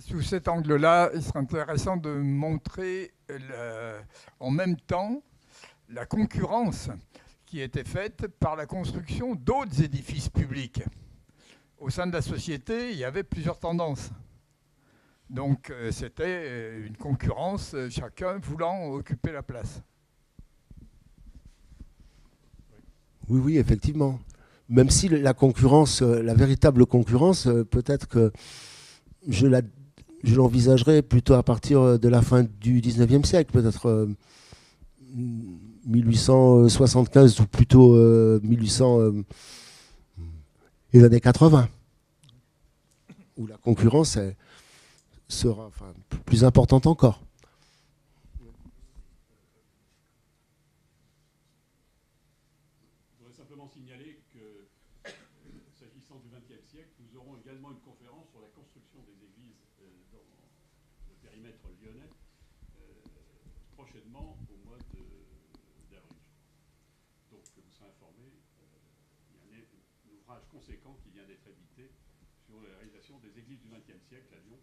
Sous cet angle-là, il serait intéressant de montrer en même temps la concurrence qui était faite par la construction d'autres édifices publics. Au sein de la société, il y avait plusieurs tendances. Donc c'était une concurrence, chacun voulant occuper la place. Oui, effectivement. Même si la concurrence, la véritable concurrence, peut-être que je l'envisagerais plutôt à partir de la fin du 19e siècle, peut-être 1875 ou plutôt 1800. les années 80, où la concurrence sera plus importante encore. Je voudrais simplement signaler que, s'agissant du XXe siècle, nous aurons également une conférence sur la construction des églises dans le périmètre lyonnais, prochainement au mois d'avril. Donc vous serez informés, il y a un ouvrage conséquent qui vient d'être édité sur la réalisation des églises du XXe siècle à Lyon.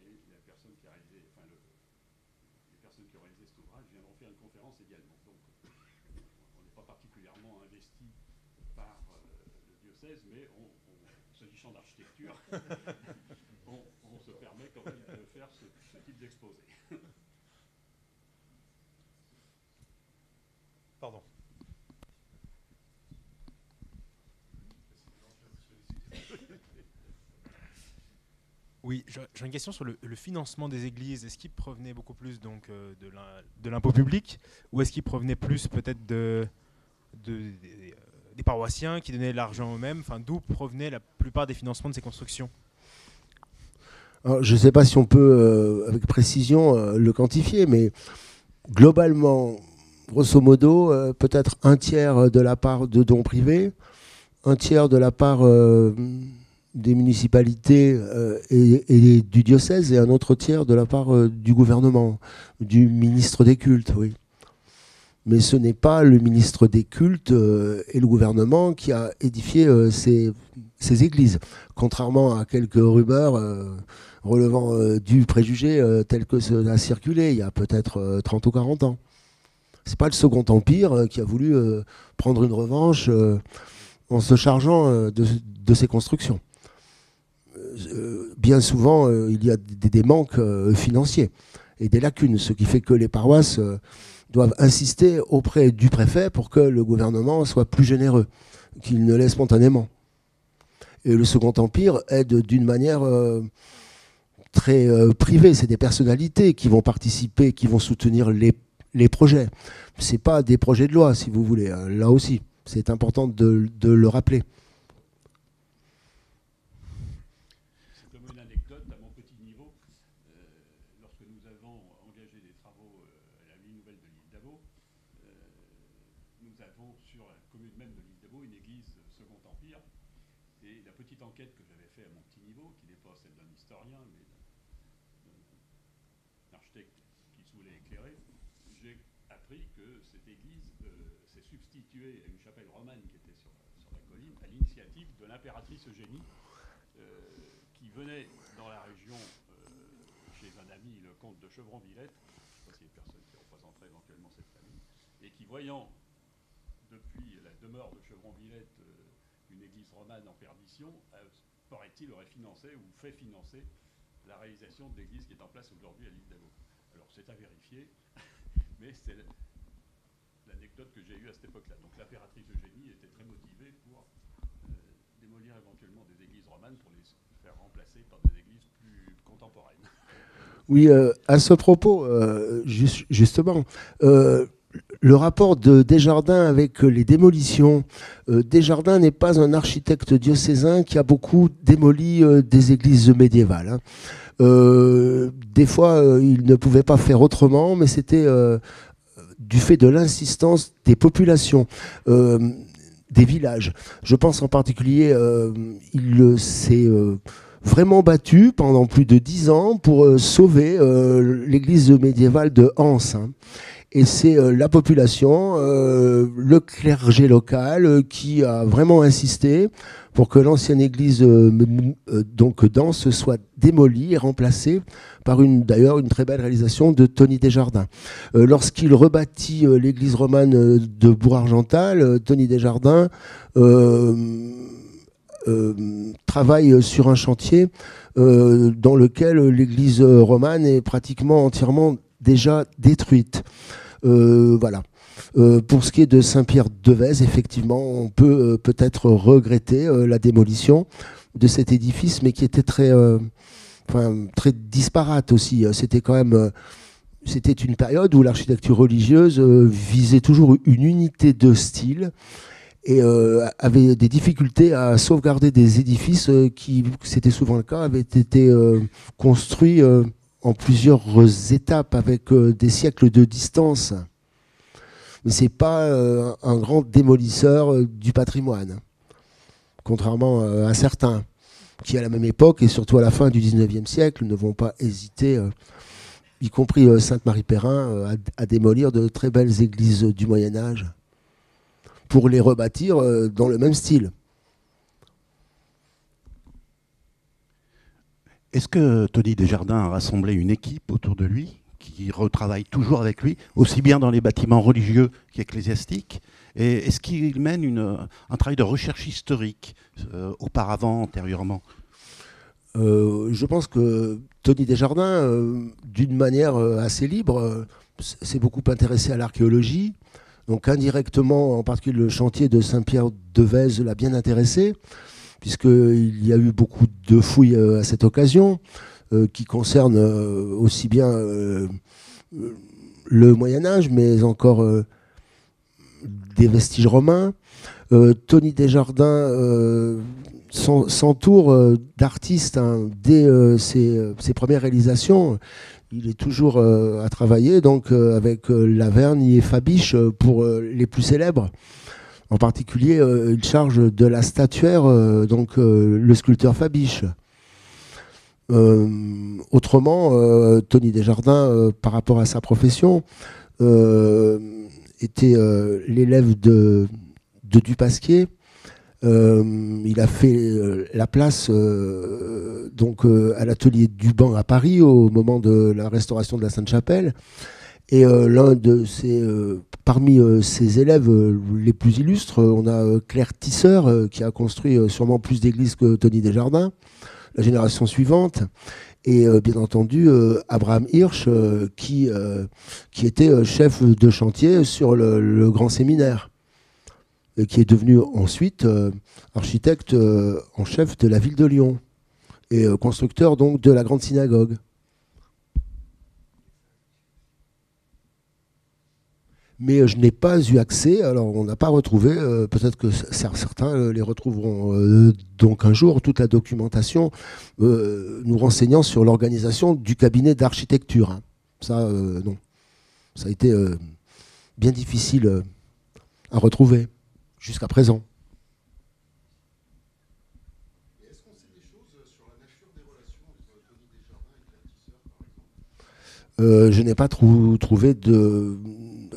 Et la personne qui a réalisé, les personnes qui ont réalisé cet ouvrage viendront faire une conférence également. Donc on n'est pas particulièrement investi par le diocèse, mais s'agissant d'architecture, on se permet quand même de faire ce type d'exposé. Pardon. Oui, j'ai une question sur le financement des églises. Est-ce qu'il provenait beaucoup plus donc, de l'impôt public, ou est-ce qu'il provenait plus peut-être des paroissiens qui donnaient l'argent eux-mêmes? Enfin, d'où provenaient la plupart des financements de ces constructions? Alors, je ne sais pas si on peut, avec précision, le quantifier, mais globalement, grosso modo, peut-être un tiers de la part de dons privés, un tiers de la part des municipalités et du diocèse, et un autre tiers de la part du gouvernement, du ministre des cultes, oui. Mais ce n'est pas le ministre des cultes et le gouvernement qui a édifié ces églises, contrairement à quelques rumeurs relevant du préjugé tel que cela a circulé il y a peut-être 30 ou 40 ans. Ce n'est pas le Second Empire qui a voulu prendre une revanche en se chargeant de ces constructions. Bien souvent, il y a des manques financiers et des lacunes, ce qui fait que les paroisses doivent insister auprès du préfet pour que le gouvernement soit plus généreux, qu'il ne l'est spontanément. Et le Second Empire aide d'une manière très privée. C'est des personnalités qui vont participer, qui vont soutenir les projets. Ce n'est pas des projets de loi, si vous voulez. Là aussi, c'est important de le rappeler. Simplement une anecdote à mon petit niveau. Lorsque nous avons engagé des travaux à la ville nouvelle de l'île d'Avaux, nous avons sur la commune même de l'île d'Avaux une église Second Empire. Et la petite enquête que j'avais faite à mon petit niveau, qui n'est pas celle d'un historien, mais d'un architecte qui se voulait éclairer, j'ai appris que cette église s'est substituée à une chapelle romane qui était sur la colline, à l'initiative de l'impératrice Eugénie, qui venait dans la région chez un ami, le comte de Chevron-Villette, je ne sais pas s'il y a une personne qui représenterait éventuellement cette famille, et qui, voyant depuis la demeure de Chevron-Villette une église romane en perdition, paraît-il, aurait financé ou fait financer la réalisation de l'église qui est en place aujourd'hui à l'île d'Avaux. Alors c'est à vérifier, mais c'est l'anecdote que j'ai eue à cette époque-là. Donc l'impératrice Eugénie était très motivée pour démolir éventuellement des églises romanes pour les faire remplacer par des églises plus contemporaines. Oui, à ce propos, justement, le rapport de Desjardins avec les démolitions, Desjardins n'est pas un architecte diocésain qui a beaucoup démoli des églises médiévales. Des fois, il ne pouvait pas faire autrement, mais c'était du fait de l'insistance des populations, des villages. Je pense en particulier, il s'est vraiment battu pendant plus de 10 ans pour sauver l'église médiévale de Anse. Et c'est la population, le clergé local qui a vraiment insisté pour que l'ancienne église donc d'Anse soit démolie et remplacée par d'ailleurs une très belle réalisation de Tony Desjardins. Lorsqu'il rebâtit l'église romane de Bourg-Argental, Tony Desjardins travaille sur un chantier dans lequel l'église romane est pratiquement entièrement déjà détruite. Voilà. Pour ce qui est de Saint-Pierre-d'Evèze, effectivement, on peut peut-être regretter la démolition de cet édifice, mais qui était très disparate aussi. C'était quand même, c'était une période où l'architecture religieuse visait toujours une unité de style et avait des difficultés à sauvegarder des édifices qui, c'était souvent le cas, avaient été construits en plusieurs étapes avec des siècles de distance. Mais ce n'est pas un grand démolisseur du patrimoine, contrairement à certains qui, à la même époque, et surtout à la fin du XIXe siècle, ne vont pas hésiter, y compris Sainte-Marie-Perrin, à démolir de très belles églises du Moyen-Âge pour les rebâtir dans le même style. Est-ce que Tony Desjardins a rassemblé une équipe autour de lui qui retravaille toujours avec lui, aussi bien dans les bâtiments religieux qu'ecclésiastiques? Et est-ce qu'il mène un travail de recherche historique auparavant, antérieurement? Je pense que Tony Desjardins, d'une manière assez libre, s'est beaucoup intéressé à l'archéologie. Donc indirectement, en particulier le chantier de Saint-Pierre-de-Vèze l'a bien intéressé, puisqu'il y a eu beaucoup de fouilles à cette occasion, qui concernent aussi bien le Moyen-Âge, mais encore des vestiges romains. Tony Desjardins s'entoure d'artistes dès ses premières réalisations. Il est toujours à travailler donc, avec Lavergne et Fabiche pour les plus célèbres. En particulier, il charge de la statuaire donc, le sculpteur Fabiche. Autrement, Tony Desjardins, par rapport à sa profession, était l'élève de Dupasquier. Il a fait la place donc, à l'atelier Duban à Paris au moment de la restauration de la Sainte-Chapelle. Et parmi ses élèves les plus illustres, on a Claire Tisseur qui a construit sûrement plus d'églises que Tony Desjardins, la génération suivante. Et bien entendu, Abraham Hirsch qui était chef de chantier sur le grand séminaire, et qui est devenu ensuite architecte en chef de la ville de Lyon et constructeur donc de la grande synagogue. Mais je n'ai pas eu accès, alors on n'a pas retrouvé, peut-être que certains les retrouveront donc un jour, toute la documentation nous renseignant sur l'organisation du cabinet d'architecture. Hein. Ça, non. Ça a été bien difficile à retrouver jusqu'à présent. Est-ce qu'on sait des choses sur la nature des relations entre Tony Desjardins et Claire Tisseur, par exemple ? Je n'ai pas trouvé de...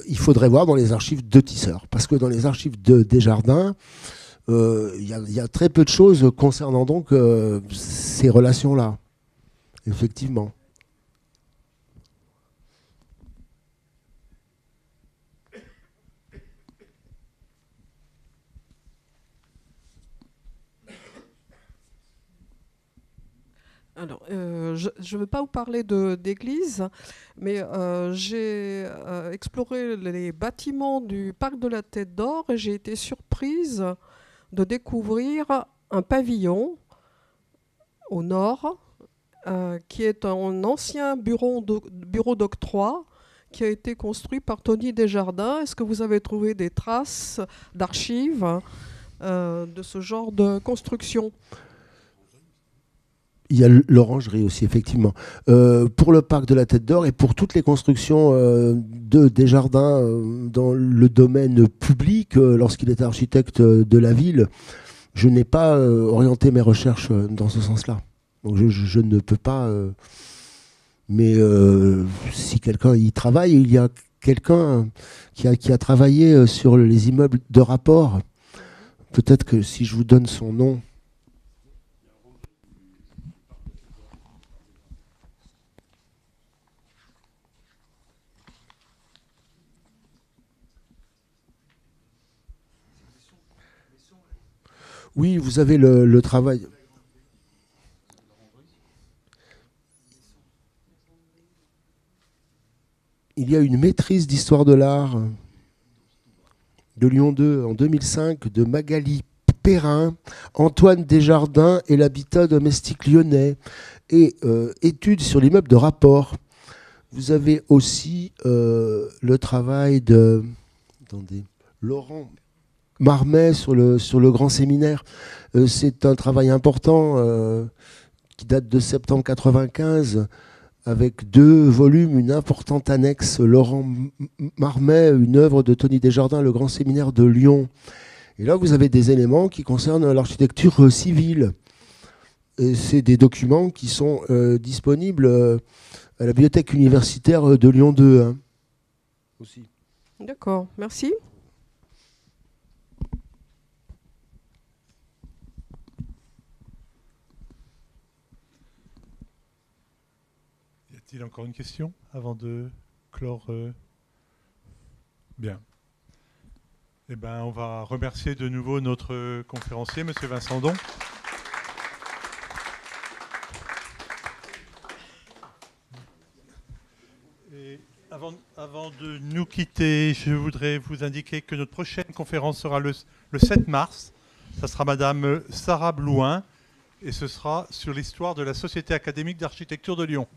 Il faudrait voir dans les archives de Tisseur, parce que dans les archives de Desjardins, il y a très peu de choses concernant donc ces relations-là, effectivement. Alors, je ne veux pas vous parler d'église, mais j'ai exploré les bâtiments du parc de la Tête d'Or et j'ai été surprise de découvrir un pavillon au nord qui est un ancien bureau d'octroi qui a été construit par Tony Desjardins. Est-ce que vous avez trouvé des traces d'archives de ce genre de construction ? Il y a l'orangerie aussi, effectivement. Pour le parc de la Tête d'Or et pour toutes les constructions de Desjardins dans le domaine public, lorsqu'il était architecte de la ville, je n'ai pas orienté mes recherches dans ce sens-là. Donc je ne peux pas... mais si quelqu'un y travaille, il y a quelqu'un qui a travaillé sur les immeubles de rapport. Peut-être que si je vous donne son nom... Oui, vous avez le travail. Il y a une maîtrise d'histoire de l'art de Lyon 2 en 2005 de Magali Perrin, Antoine Desjardins et l'habitat domestique lyonnais et études sur l'immeuble de rapport. Vous avez aussi le travail de Laurent Marmet sur le grand séminaire. C'est un travail important qui date de septembre 95, avec 2 volumes, une importante annexe, Laurent Marmet, une œuvre de Tony Desjardins, le grand séminaire de Lyon. Et là, vous avez des éléments qui concernent l'architecture civile. C'est des documents qui sont disponibles à la bibliothèque universitaire de Lyon 2. Hein. Aussi. D'accord, merci. Y a-t-il encore une question avant de clore Bien. Eh ben, on va remercier de nouveau notre conférencier, M. Vincent Don. Et avant de nous quitter, je voudrais vous indiquer que notre prochaine conférence sera le 7 mars. Ça sera Madame Sarah Blouin et ce sera sur l'histoire de la Société académique d'architecture de Lyon.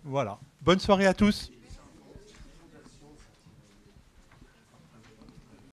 Voilà. Bonne soirée à tous.